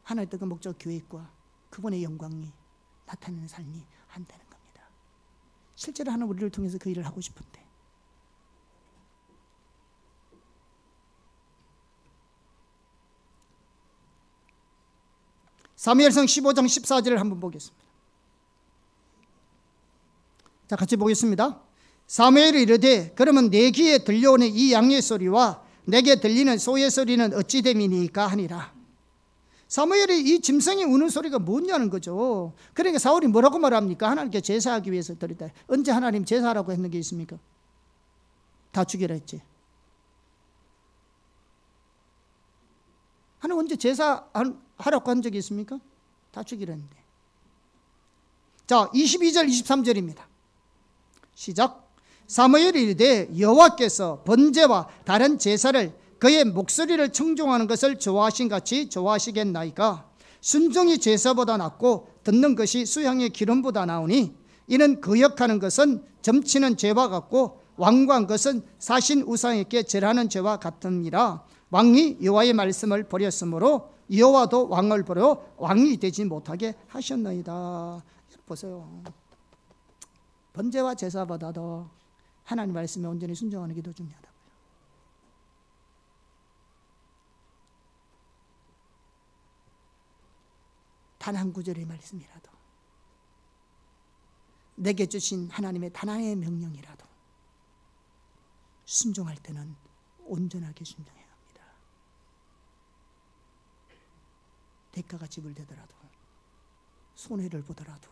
하나님의 뜻과 목적 교회과 그분의 영광이 나타나는 삶이 안 되는 겁니다. 실제로 하나님 우리를 통해서 그 일을 하고 싶은데 사무엘상 15장 14절을 한번 보겠습니다. 자, 같이 보겠습니다. 사무엘이 이르되 그러면 내 귀에 들려오는 이 양의 소리와 내게 들리는 소의 소리는 어찌 됨이니까 하니라. 사무엘이 이 짐승이 우는 소리가 뭐냐는 거죠. 그러니까 사울이 뭐라고 말합니까? 하나님께 제사하기 위해서 드리다. 언제 하나님 제사하라고 했는 게 있습니까? 다 죽이라 했지. 하나님 언제 제사하라고 한 적이 있습니까? 다 죽이라 했는데. 자, 22절 23절입니다. 시작. 사무엘이 이르되 여호와께서 번제와 다른 제사를 그의 목소리를 청종하는 것을 좋아하신 같이 좋아하시겠나이까? 순종이 제사보다 낫고 듣는 것이 수향의 기름보다 나으니 이는 거역하는 것은 점치는 죄와 같고 완고한 것은 사신 우상에게 절하는 죄와 같으니라. 왕이 여호와의 말씀을 버렸으므로 여호와도 왕을 버려 왕이 되지 못하게 하셨나이다. 보세요. 번제와 제사보다도 하나님 말씀에 온전히 순종하는 게 더 중요하다고요. 단 한 구절의 말씀이라도, 내게 주신 하나님의 단 하나의 명령이라도 순종할 때는 온전하게 순종해야 합니다. 대가가 지불되더라도, 손해를 보더라도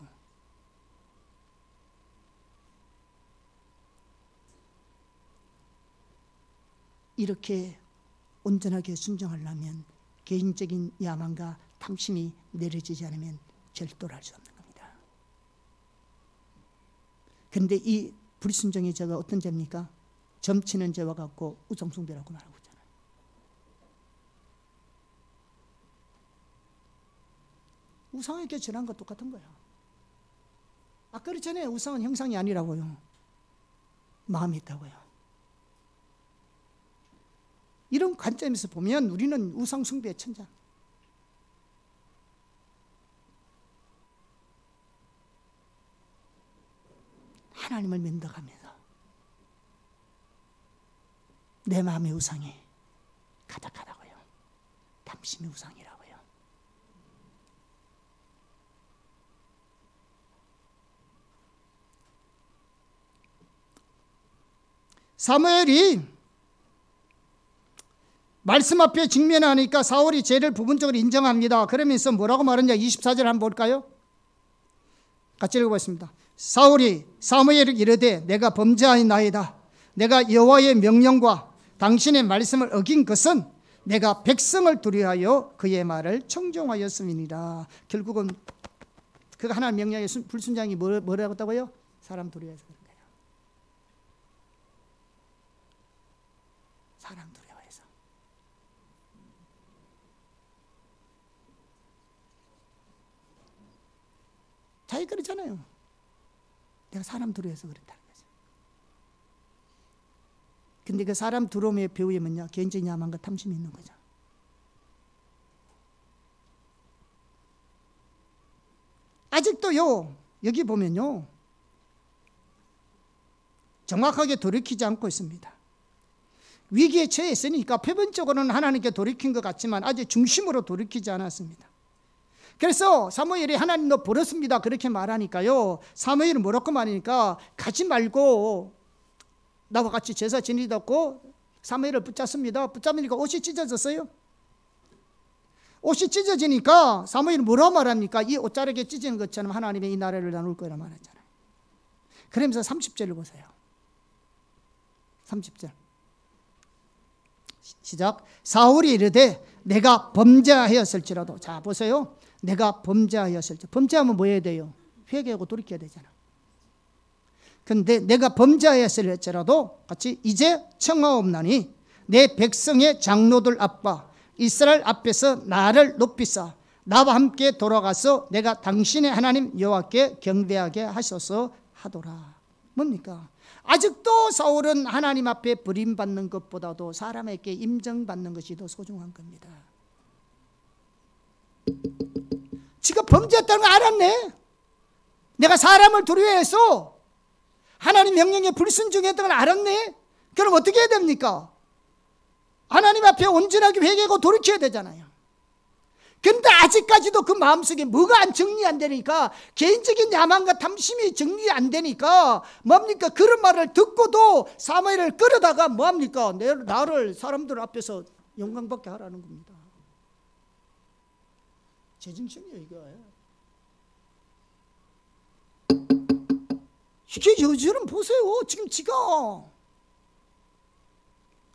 이렇게 온전하게 순종하려면 개인적인 야망과 탐심이 내려지지 않으면 절도를 할 수 없는 겁니다. 그런데 이 불순종의 죄가 어떤 죄입니까? 점치는 죄와 같고 우상숭배라고 말하고 있잖아요. 우상에게 절한 것 똑같은 거야. 아까 그랬잖아요. 우상은 형상이 아니라고요. 마음이 있다고요. 이런 관점에서 보면 우리는 우상 숭배의 천장. 하나님을 면덕하면서 내 마음의 우상이 가득하다고요. 탐심의 우상이라고요. 사무엘이 말씀 앞에 직면하니까 사울이 죄를 부분적으로 인정합니다. 그러면서 뭐라고 말하냐? 24절 한번 볼까요? 같이 읽어보겠습니다. 사울이 사무엘에게 이르되 내가 범죄하였나이다. 내가 여호와의 명령과 당신의 말씀을 어긴 것은 내가 백성을 두려워하여 그의 말을 청종하였음이니라. 결국은 그 하나님 명령의 불순종이 뭐라고 했다고요? 사람 두려워해서 그런 거예요. 사람 두려워해서. 자기 그러잖아요. 내가 사람 두려워해서 그렇다는 거죠. 근데 그 사람 두려움의 배후에 뭐냐? 개인적인 야망과 탐심이 있는 거죠. 아직도요, 여기 보면요, 정확하게 돌이키지 않고 있습니다. 위기에 처했으니까 표면적으로는 하나님께 돌이킨 것 같지만 아직 중심으로 돌이키지 않았습니다. 그래서 사무엘이 하나님 너 버렸습니다 그렇게 말하니까요, 사무엘은 뭐라고 말하니까 가지 말고 나와 같이 제사 지내다고 사무엘을 붙잡습니다. 붙잡으니까 옷이 찢어졌어요. 옷이 찢어지니까 사무엘은 뭐라고 말합니까? 이 옷자락에 찢어진 것처럼 하나님의 이 나라를 나눌 거라 말했잖아요. 그러면서 30절을 보세요. 30절 시작. 사울이 이르되 내가 범죄하였을지라도. 자 보세요. 내가 범죄하였을지. 범죄하면 뭐 해야 돼요? 회개하고 돌이켜야 되잖아. 근데 내가 범죄하였을지라도 같이 이제 청하옵나니 내 백성의 장로들 앞과 이스라엘 앞에서 나를 높이사 나와 함께 돌아가서 내가 당신의 하나님 여호와께 경배하게 하소서 하도라. 뭡니까? 아직도 사울은 하나님 앞에 버림받는 것보다도 사람에게 인정받는 것이 더 소중한 겁니다. 지가 범죄했다는 거 알았네. 내가 사람을 두려워해서 하나님 명령에 불순종했던 걸 알았네. 그럼 어떻게 해야 됩니까? 하나님 앞에 온전하게 회개하고 돌이켜야 되잖아요. 근데 아직까지도 그 마음속에 뭐가 정리 안 되니까, 개인적인 야망과 탐심이 정리 안 되니까 뭡니까? 그런 말을 듣고도 사무엘을 끌어다가 뭐합니까? 나를 사람들 앞에서 영광받게 하라는 겁니다. 제정신이에요 이거. 이게 여러분 보세요. 지금 지가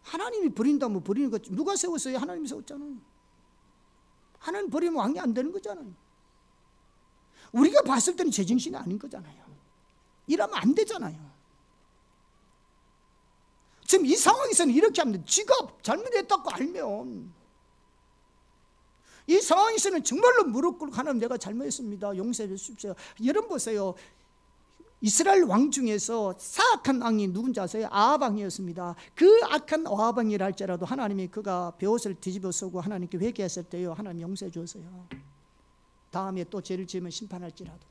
하나님이 버린다면 버리는 것, 누가 세웠어요? 하나님이 세웠잖아요. 하나님 버리면 왕이 안 되는 거잖아요. 우리가 봤을 때는 제정신이 아닌 거잖아요. 이러면 안 되잖아요. 지금 이 상황에서는 이렇게 하면 지가 잘못했다고 알면, 이 상황에서는 정말로 무릎 꿇고 하나님 내가 잘못했습니다, 용서해 주십시오. 여러분 보세요. 이스라엘 왕 중에서 사악한 왕이 누군지 아세요? 아합 왕이었습니다. 그 악한 아합 왕이라 할지라도 하나님이 그가 벼옷을 뒤집어 쓰고 하나님께 회개했을 때요, 하나님 용서해 주었어요. 다음에 또 죄를 지으면 심판할지라도.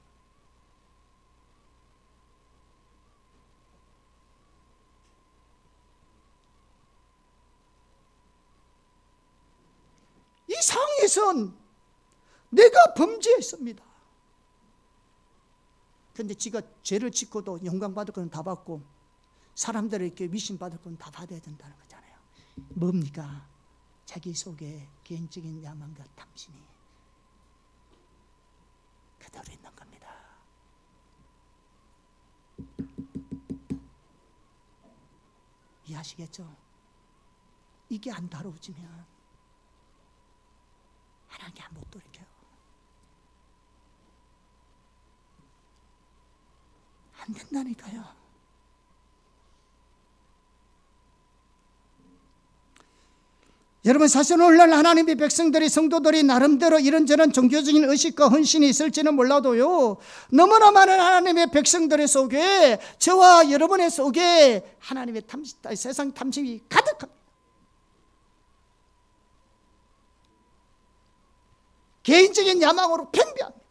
이 상황에선 내가 범죄했습니다. 그런데 지가 죄를 짓고도 영광받을 건 다 받고 사람들에게 위신받을 건 다 받아야 된다는 거잖아요. 뭡니까? 자기 속에 개인적인 야망과 탐심이 그대로 있는 겁니다. 이해하시겠죠? 이게 안 다뤄지면 하나님께 못 돌이켜요. 안 된다니까요. 여러분, 사실 오늘날 하나님의 백성들이, 성도들이 나름대로 이런저런 종교적인 의식과 헌신이 있을지는 몰라도요, 너무나 많은 하나님의 백성들의 속에, 저와 여러분의 속에 하나님의 탐심, 세상 탐심이 가득합니다. 개인적인 야망으로 팽배합니다.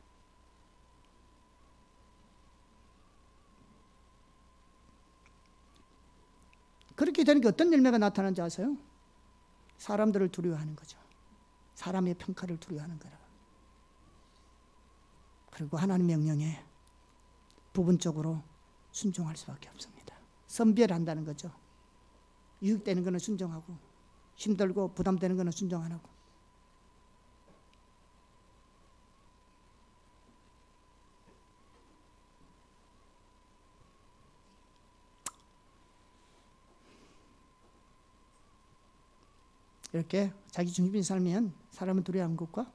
그렇게 되니까 어떤 열매가 나타나는지 아세요? 사람들을 두려워하는 거죠. 사람의 평가를 두려워하는 거라. 그리고 하나님 명령에 부분적으로 순종할 수밖에 없습니다. 선별한다는 거죠. 유익되는 거는 순종하고, 힘들고 부담되는 거는 순종 안 하고. 이렇게 자기 중심인 삶이면 사람은 두려워하는 것과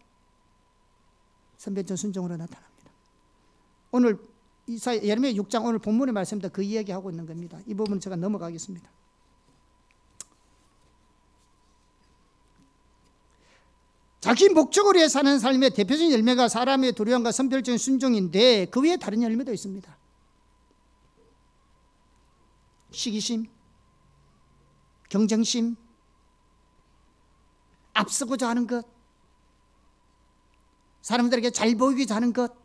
선별적 순종으로 나타납니다. 오늘 예레미야 6장 오늘 본문의 말씀도 그 이야기하고 있는 겁니다. 이 부분은 제가 넘어가겠습니다. 자기 목적을 위해 사는 삶의 대표적인 열매가 사람의 두려움과 선별적인 순종인데, 그 외에 다른 열매도 있습니다. 시기심, 경쟁심, 앞서고자 하는 것, 사람들에게 잘 보이고자 하는 것,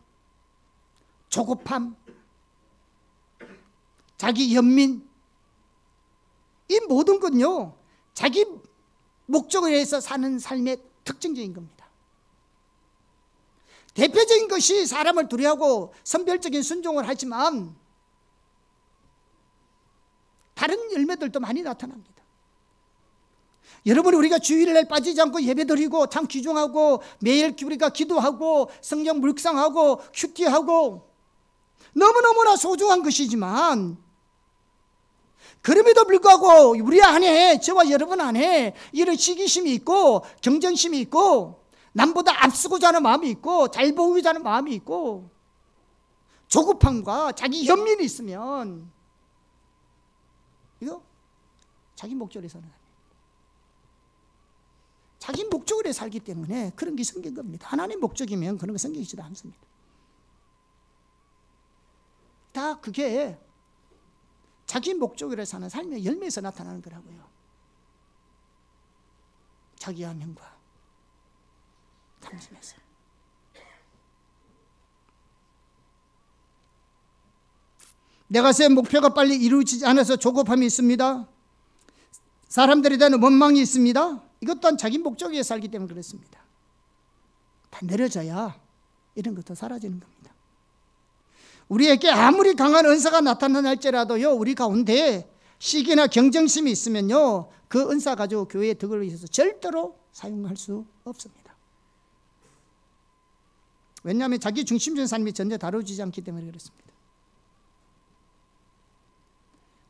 조급함, 자기 연민, 이 모든 건요, 자기 목적을 위해서 사는 삶의 특징적인 겁니다. 대표적인 것이 사람을 두려워하고 선별적인 순종을 하지만 다른 열매들도 많이 나타납니다. 여러분, 우리가 주일날 빠지지 않고 예배드리고 참 귀중하고 매일 우리가 기도하고 성경 묵상하고 큐티하고 너무너무나 소중한 것이지만, 그럼에도 불구하고 우리 안에, 저와 여러분 안에 이런 시기심이 있고 경쟁심이 있고 남보다 앞서고자 하는 마음이 있고 잘 보이고자 하는 마음이 있고 조급함과 자기 연민이 있으면 이거 자기 목적을 사는 거예요. 자기 목적으로 살기 때문에 그런 게 생긴 겁니다. 하나님 목적이면 그런 거 생기지도 않습니다. 다 그게 자기 목적으로 사는 삶의 열매에서 나타나는 거라고요. 자기 암행과 탐심에서. 내가 세운 목표가 빨리 이루어지지 않아서 조급함이 있습니다. 사람들에 대한 원망이 있습니다. 이것 또한 자기 목적에 살기 때문에 그렇습니다. 다 내려져야 이런 것도 사라지는 겁니다. 우리에게 아무리 강한 은사가 나타난다 할지라도요, 우리 가운데 시기나 경쟁심이 있으면요, 그 은사 가지고 교회의 덕을 위해서 절대로 사용할 수 없습니다. 왜냐하면 자기 중심적인 삶이 전혀 다뤄지지 않기 때문에 그렇습니다.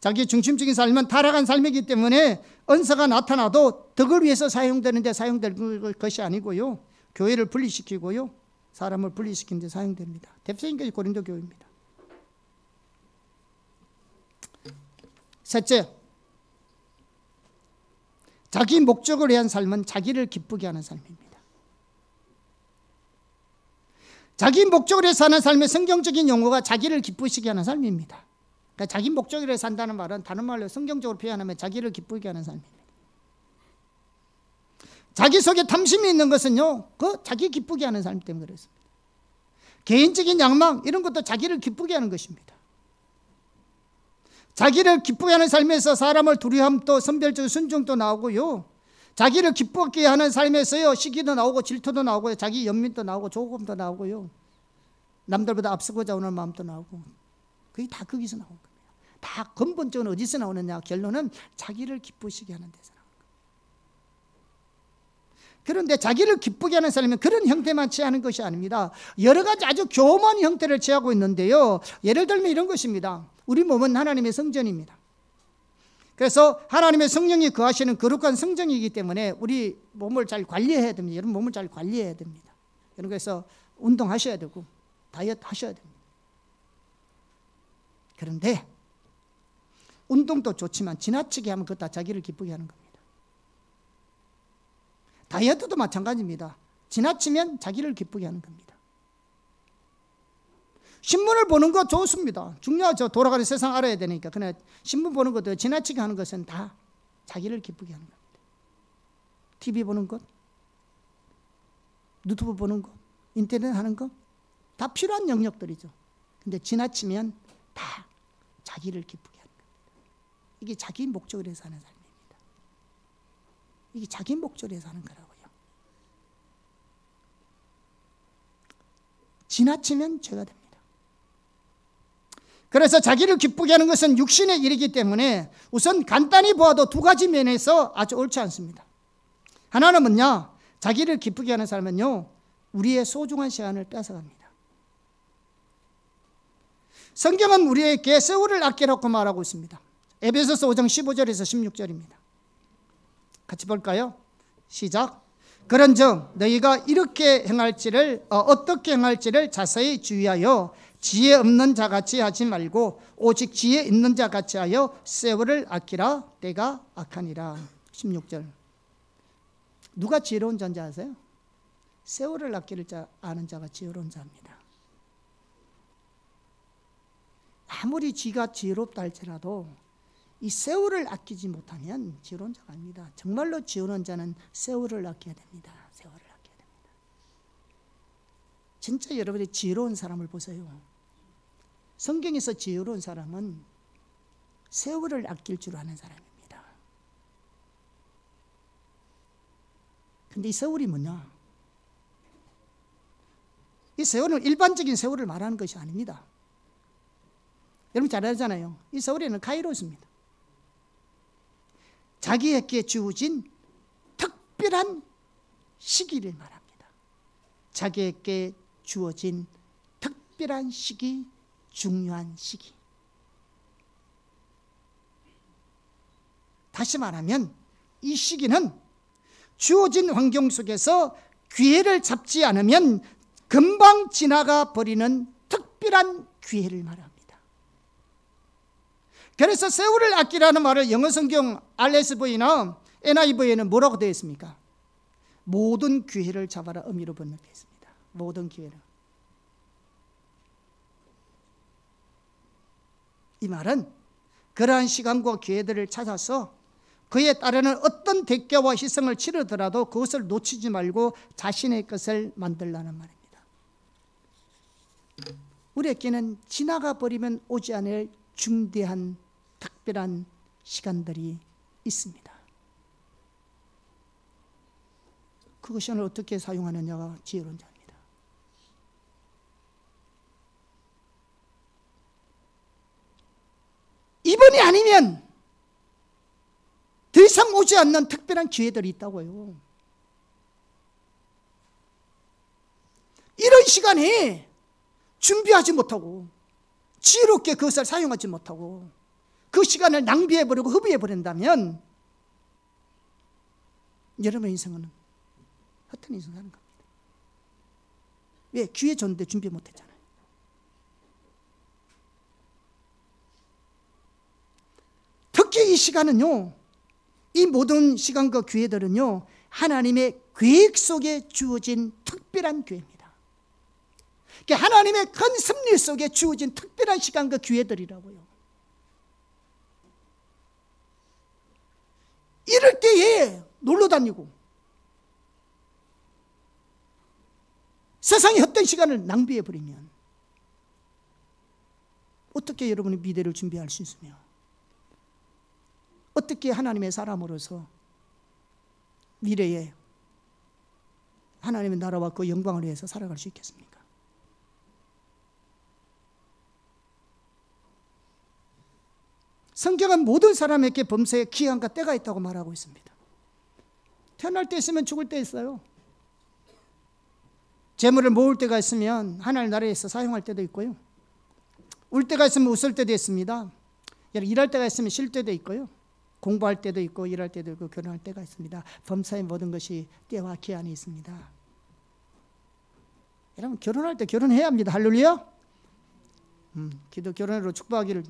자기 중심적인 삶은 타락한 삶이기 때문에 은사가 나타나도 덕을 위해서 사용되는데 사용될 것이 아니고요, 교회를 분리시키고요, 사람을 분리시키는 데 사용됩니다. 대표적인 것이 고린도 교회입니다. 셋째, 자기 목적을 위한 삶은 자기를 기쁘게 하는 삶입니다. 자기 목적을 위해 사는 삶의 성경적인 용어가 자기를 기쁘시게 하는 삶입니다. 그러니까 자기 목적을 위해 산다는 말은 다른 말로 성경적으로 표현하면 자기를 기쁘게 하는 삶입니다. 자기 속에 탐심이 있는 것은요, 그 자기 기쁘게 하는 삶 때문에 그렇습니다. 개인적인 양망 이런 것도 자기를 기쁘게 하는 것입니다. 자기를 기쁘게 하는 삶에서 사람을 두려움도 선별적 순종도 나오고요, 자기를 기쁘게 하는 삶에서요, 시기도 나오고 질투도 나오고요, 자기 연민도 나오고 조금도 나오고요, 남들보다 앞서고자 하는 마음도 나오고, 그게 다 거기서 나온 겁니다. 다 근본적으로 어디서 나오느냐? 결론은 자기를 기쁘시게 하는 데서 나오는 겁니다. 그런데 자기를 기쁘게 하는 사람은 그런 형태만 취하는 것이 아닙니다. 여러 가지 아주 교묘한 형태를 취하고 있는데요, 예를 들면 이런 것입니다. 우리 몸은 하나님의 성전입니다. 그래서 하나님의 성령이 거하시는 거룩한 성전이기 때문에 우리 몸을 잘 관리해야 됩니다. 여러분 몸을 잘 관리해야 됩니다. 그래서 운동하셔야 되고 다이어트 하셔야 됩니다. 그런데 운동도 좋지만 지나치게 하면 그것 다 자기를 기쁘게 하는 겁니다. 다이어트도 마찬가지입니다. 지나치면 자기를 기쁘게 하는 겁니다. 신문을 보는 거 좋습니다. 중요하죠. 돌아가는 세상 알아야 되니까. 그러나 신문 보는 것도 지나치게 하는 것은 다 자기를 기쁘게 하는 겁니다. TV 보는 것, 유튜브 보는 것, 인터넷 하는 것, 다 필요한 영역들이죠. 근데 지나치면 다 자기를 기쁘게 하는 겁니다. 이게 자기 목적으로 사는 삶입니다. 이게 자기 목적으로 사는 거라고요. 지나치면 죄가 됩니다. 그래서 자기를 기쁘게 하는 것은 육신의 일이기 때문에 우선 간단히 보아도 두 가지 면에서 아주 옳지 않습니다. 하나는 뭐냐? 자기를 기쁘게 하는 삶은요, 우리의 소중한 시간을 뺏어갑니다. 성경은 우리에게 세월을 아끼라고 말하고 있습니다. 에베소서 5장 15절에서 16절입니다. 같이 볼까요? 시작. 그런즉 너희가 이렇게 행할지를 어떻게 행할지를 자세히 주의하여 지혜 없는 자같이 하지 말고 오직 지혜 있는 자같이 하여 세월을 아끼라. 때가 악하니라. 16절. 누가 지혜로운 자인지 아세요? 세월을 아낄 자 아는 자가 지혜로운 자입니다. 아무리 지가 지혜롭다 할지라도 이 세월을 아끼지 못하면 지혜로운 자가 아닙니다. 정말로 지혜로운 자는 세월을 아껴야 됩니다. 세월을 아껴야 됩니다. 진짜 여러분이 지혜로운 사람을 보세요. 성경에서 지혜로운 사람은 세월을 아낄 줄 아는 사람입니다. 근데 이 세월이 뭐냐? 이 세월은 일반적인 세월을 말하는 것이 아닙니다. 여러분 잘 알잖아요. 이 세월에는 카이로스입니다. 자기에게 주어진 특별한 시기를 말합니다. 자기에게 주어진 특별한 시기, 중요한 시기. 다시 말하면 이 시기는 주어진 환경 속에서 기회를 잡지 않으면 금방 지나가 버리는 특별한 기회를 말합니다. 그래서 세월을 아끼라는 말을 영어 성경 RSV나 NIV에는 뭐라고 되어 있습니까? 모든 기회를 잡아라 의미로 번역되어 있습니다. 모든 기회를. 이 말은 그러한 시간과 기회들을 찾아서 그에 따르는 어떤 대가와 희생을 치르더라도 그것을 놓치지 말고 자신의 것을 만들라는 말입니다. 우리에게는 지나가 버리면 오지 않을 중대한 특별한 시간들이 있습니다. 그 시간을 어떻게 사용하느냐가 지혜로운 자입니다. 이번이 아니면 더 이상 오지 않는 특별한 기회들이 있다고요. 이런 시간에 준비하지 못하고 지혜롭게 그것을 사용하지 못하고 그 시간을 낭비해버리고 허비해버린다면 여러분의 인생은 헛된 인생 사는 겁니다. 왜? 기회 줬는데 준비 못했잖아요. 특히 이 시간은요, 이 모든 시간과 기회들은요, 하나님의 계획 속에 주어진 특별한 기회입니다. 그러니까 하나님의 큰 섭리 속에 주어진 특별한 시간과 기회들이라고요. 이럴 때에 놀러 다니고 세상의 헛된 시간을 낭비해 버리면 어떻게 여러분의 미래를 준비할 수 있으며 어떻게 하나님의 사람으로서 미래에 하나님의 나라와 그 영광을 위해서 살아갈 수 있겠습니까? 성경은 모든 사람에게 범사에 기한과 때가 있다고 말하고 있습니다. 태어날 때 있으면 죽을 때 있어요. 재물을 모을 때가 있으면 하나님 나라에서 사용할 때도 있고요. 울 때가 있으면 웃을 때도 있습니다. 일할 때가 있으면 쉴 때도 있고요. 공부할 때도 있고 일할 때도 있고 결혼할 때가 있습니다. 범사의 모든 것이 때와 기한이 있습니다. 여러분 결혼할 때 결혼해야 합니다. 할렐루야. 기도 결혼으로 축복하기를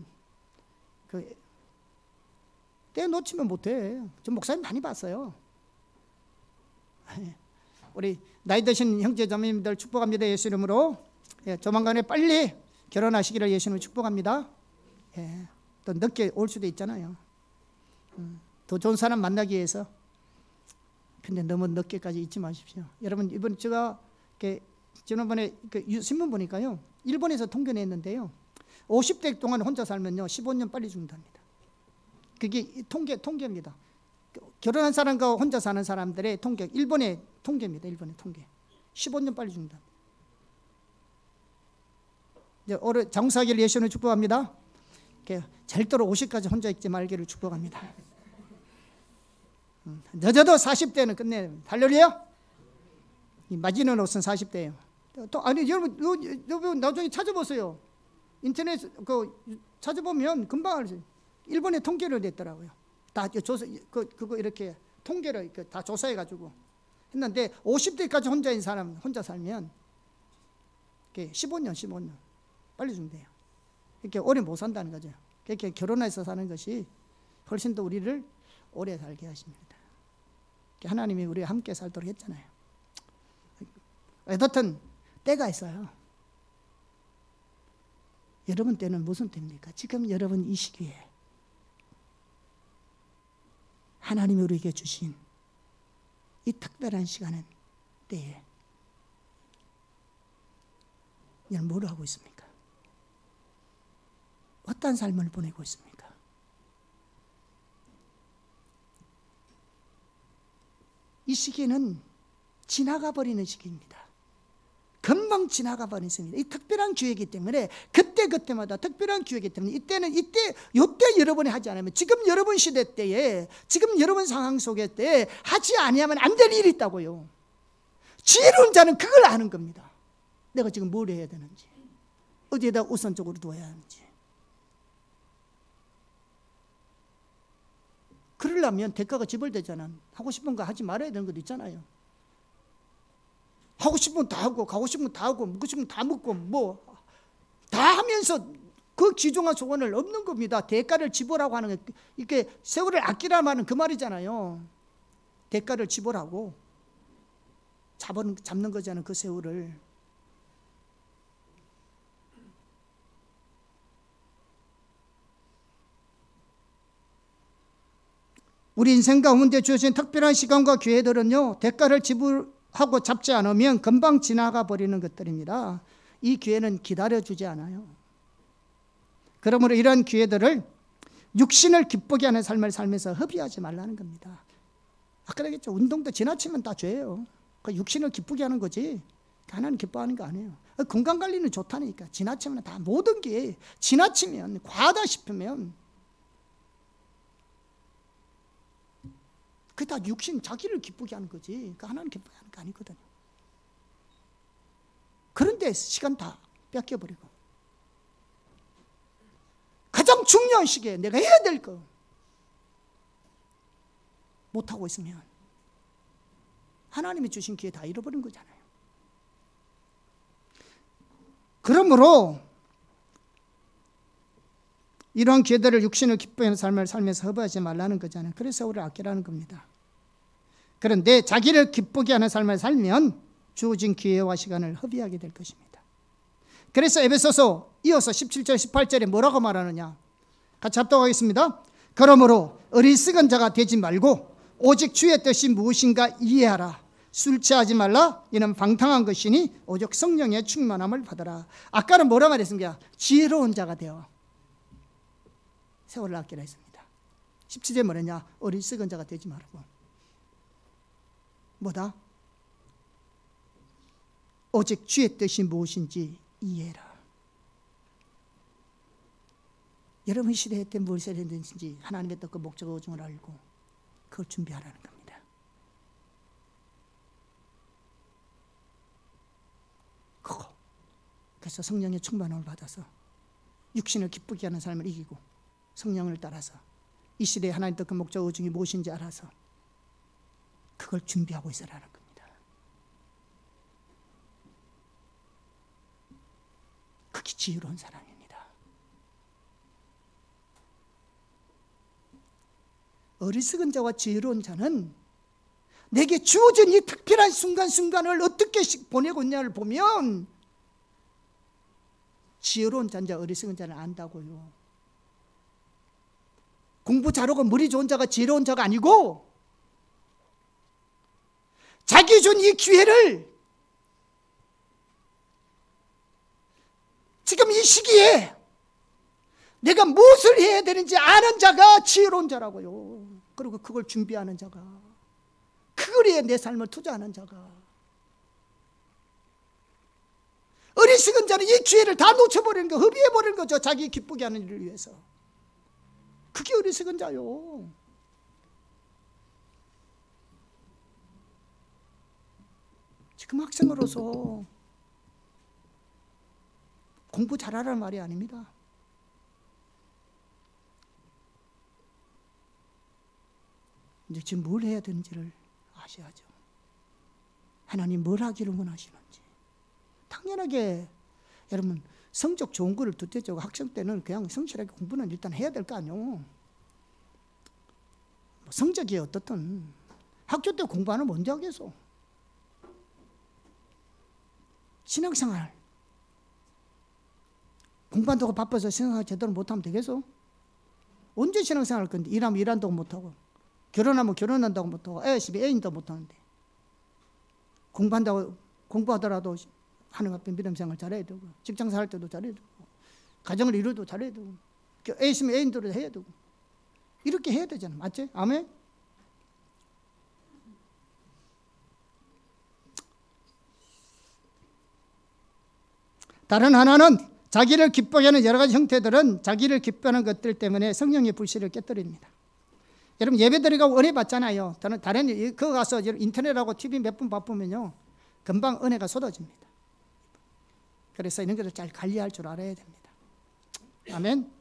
때 놓치면 못해. 저 목사님 많이 봤어요. 우리 나이 드신 형제 자매님들 축복합니다. 예수 이름으로. 조만간에 빨리 결혼하시기를 예수 이름으로 축복합니다. 또 늦게 올 수도 있잖아요. 더 좋은 사람 만나기 위해서. 근데 너무 늦게까지 잊지 마십시오. 여러분 이번 제가 지난번에 신문 보니까요, 일본에서 통계 냈는데요, 50대 동안 혼자 살면요 15년 빨리 죽는답니다. 그게 통계입니다. 결혼한 사람과 혼자 사는 사람들의 통계, 일본의 통계입니다. 일본의 통계. 15년 빨리 죽는다. 올해 장사하기를 예수는 축복합니다. 절대로 50까지 혼자 있지 말기를 축복합니다. 늦어도 40대는 끝내. 할렐루야. 마지는 옷은 40대예요. 또 아니 여러분 나중에 찾아보세요. 인터넷 찾아보면 금방 알죠. 일본의 통계를 냈더라고요. 다 조사 그거 이렇게 통계를 다 조사해 가지고 했는데 50대까지 혼자인 사람 혼자 살면 15년 빨리 준대요. 이렇게 오래 못 산다는 거죠. 그렇게 결혼해서 사는 것이 훨씬 더 우리를 오래 살게 하십니다. 하나님이 우리와 함께 살도록 했잖아요. 어떻든 때가 있어요. 여러분 때는 무슨 때입니까? 지금 여러분 이 시기에 하나님이 우리에게 주신 이 특별한 시간은 때에 여러분 뭘 하고 있습니까? 어떤 삶을 보내고 있습니까? 이 시기는 지나가 버리는 시기입니다. 금방 지나가 버리는 시기입니다. 이 특별한 기회이기 때문에 그때마다 특별한 기회이기 때문에 요때 여러분이 하지 않으면 지금 여러분 시대 때에 지금 여러분 상황 속에 때 하지 아니하면 안 될 일이 있다고요. 지혜로운 자는 그걸 아는 겁니다. 내가 지금 뭘 해야 되는지, 어디에다 우선적으로 둬야 하는지. 그러려면 대가가 지불되잖아. 하고 싶은 거 하지 말아야 되는 것도 있잖아요. 하고 싶으면 다 하고, 가고 싶으면 다 하고, 먹고 싶으면 다 먹고, 뭐 다 하면서 그 귀중한 소원을 없는 겁니다. 대가를 지불하고 하는 게, 이렇게 세월을 아끼라는 말은 그 말이잖아요. 대가를 지불하고 잡는 거잖아요. 그 세월을. 우리 인생 가운데 주어진 특별한 시간과 기회들은요, 대가를 지불하고 잡지 않으면 금방 지나가 버리는 것들입니다. 이 기회는 기다려주지 않아요. 그러므로 이러한 기회들을 육신을 기쁘게 하는 삶을 살면서 허비하지 말라는 겁니다. 아까 그랬죠. 운동도 지나치면 다 죄예요. 그 육신을 기쁘게 하는 거지 하나님 기뻐하는 거 아니에요. 건강관리는 좋다니까. 지나치면 다 모든 게 지나치면 과하다 싶으면 그게 다 육신 자기를 기쁘게 하는 거지. 그러니까 하나님 기쁘게 하는 거 아니거든요. 그런데 시간 다 뺏겨버리고 가장 중요한 시기에 내가 해야 될 거 못하고 있으면 하나님이 주신 기회 다 잃어버린 거잖아요. 그러므로 이러한 기회들을 육신을 기뻐하는 삶을 살면서 허비하지 말라는 거잖아요. 그래서 우리를 아끼라는 겁니다. 그런데 자기를 기쁘게 하는 삶을 살면 주어진 기회와 시간을 허비하게 될 것입니다. 그래서 에베소서 이어서 17절 18절에 뭐라고 말하느냐, 같이 합독하겠습니다. 그러므로 어리석은 자가 되지 말고 오직 주의 뜻이 무엇인가 이해하라. 술 취하지 말라. 이는 방탕한 것이니 오직 성령의 충만함을 받아라. 아까는 뭐라 말했습니까? 지혜로운 자가 되어 세월을 아끼라 했습니다. 17절에 뭐랬냐? 어리석은 자가 되지 말고 뭐다? 오직 주의 뜻이 무엇인지 이해해라. 여러분 시대에 때 무엇을 해야 되는지 하나님의 뜻과 목적 오중을 알고 그걸 준비하라는 겁니다. 그거. 그래서 성령의 충만함을 받아서 육신을 기쁘게 하는 삶을 이기고 성령을 따라서 이 시대에 하나님의 뜻과 목적 오중이 무엇인지 알아서 그걸 준비하고 있으라는 겁니다. 그게 지혜로운 사람입니다. 어리석은 자와 지혜로운 자는 내게 주어진 이 특별한 순간순간을 어떻게 보내고 있냐를 보면 지혜로운 자와 어리석은 자는 안다고요. 공부 잘하고 머리 좋은 자가 지혜로운 자가 아니고 자기 준 이 기회를 지금 이 시기에 내가 무엇을 해야 되는지 아는 자가 지혜로운 자라고요. 그리고 그걸 준비하는 자가, 그거에 내 삶을 투자하는 자가. 어리석은 자는 이 기회를 다 놓쳐버리는 거, 허비해버리는 거죠. 자기 기쁘게 하는 일을 위해서. 그게 어리석은 자요. 지금 학생으로서 공부 잘하라는 말이 아닙니다. 이제 지금 뭘 해야 되는지를 아셔야죠. 하나님 뭘 하기를 원하시는지. 당연하게 여러분 성적 좋은 거를 둘째고 학생 때는 그냥 성실하게 공부는 일단 해야 될 거 아니에요. 뭐 성적이 어떻든 학교 때 공부하는 먼저 하겠어. 신앙생활 공부한다고 바빠서 신앙생활 제대로 못하면 되겠어? 언제 신앙생활 할 건데? 일하면 일한다고 못하고 결혼하면 결혼한다고 못하고 애 있으면 애인도 못하는데 공부한다고 공부하더라도 하나님 앞에 믿음생활 잘해야 되고 직장생활 할 때도 잘해야 되고 가정을 이루어도 잘해야 되고 애 있으면 애인도 해야 되고 이렇게 해야 되잖아. 맞지? 아멘? 다른 하나는 자기를 기뻐하게 하는 여러 가지 형태들은 자기를 기뻐하는 것들 때문에 성령의 불씨를 깨뜨립니다. 여러분 예배드리고 은혜 받잖아요. 다른 그거 가서 인터넷하고 TV 몇 번 바쁘면요 금방 은혜가 쏟아집니다. 그래서 이런 것을 잘 관리할 줄 알아야 됩니다. 아멘.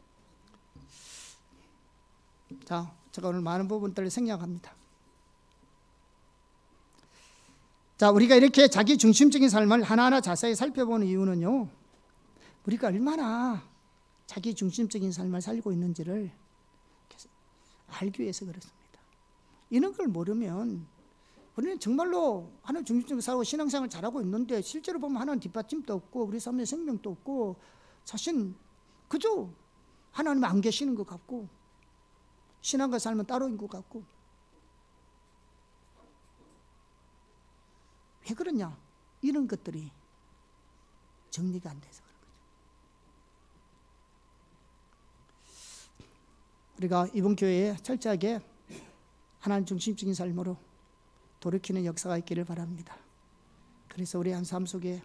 자, 제가 오늘 많은 부분들을 생략합니다. 자, 우리가 이렇게 자기 중심적인 삶을 하나하나 자세히 살펴보는 이유는요, 우리가 얼마나 자기 중심적인 삶을 살고 있는지를 알기 위해서 그렇습니다. 이런 걸 모르면 우리는 정말로 하나님 중심적으로 살고 신앙생활을 잘하고 있는데 실제로 보면 하나님 뒷받침도 없고 우리 삶의 생명도 없고 사실 그저 하나님 안 계시는 것 같고 신앙과 삶은 따로인 것 같고 왜 그러냐? 이런 것들이 정리가 안 돼서 그런 거죠. 우리가 이번 교회에 철저하게 하나님 중심적인 삶으로 돌이키는 역사가 있기를 바랍니다. 그래서 우리 한 삶 속에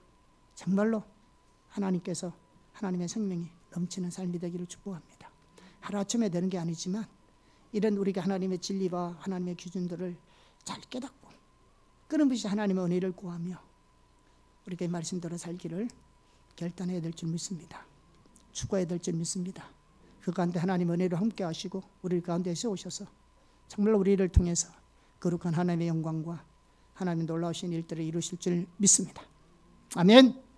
정말로 하나님께서 하나님의 생명이 넘치는 삶이 되기를 축복합니다. 하루아침에 되는 게 아니지만 이런 우리가 하나님의 진리와 하나님의 기준들을 잘 깨닫고 끊임없이 하나님의 은혜를 구하며 우리가 이 말씀대로 살기를 결단해야 될 줄 믿습니다. 추구해야 될 줄 믿습니다. 그 가운데 하나님의 은혜로 함께 하시고 우리 가운데 세우셔서 정말로 우리를 통해서 거룩한 하나님의 영광과 하나님의 놀라우신 일들을 이루실 줄 믿습니다. 아멘.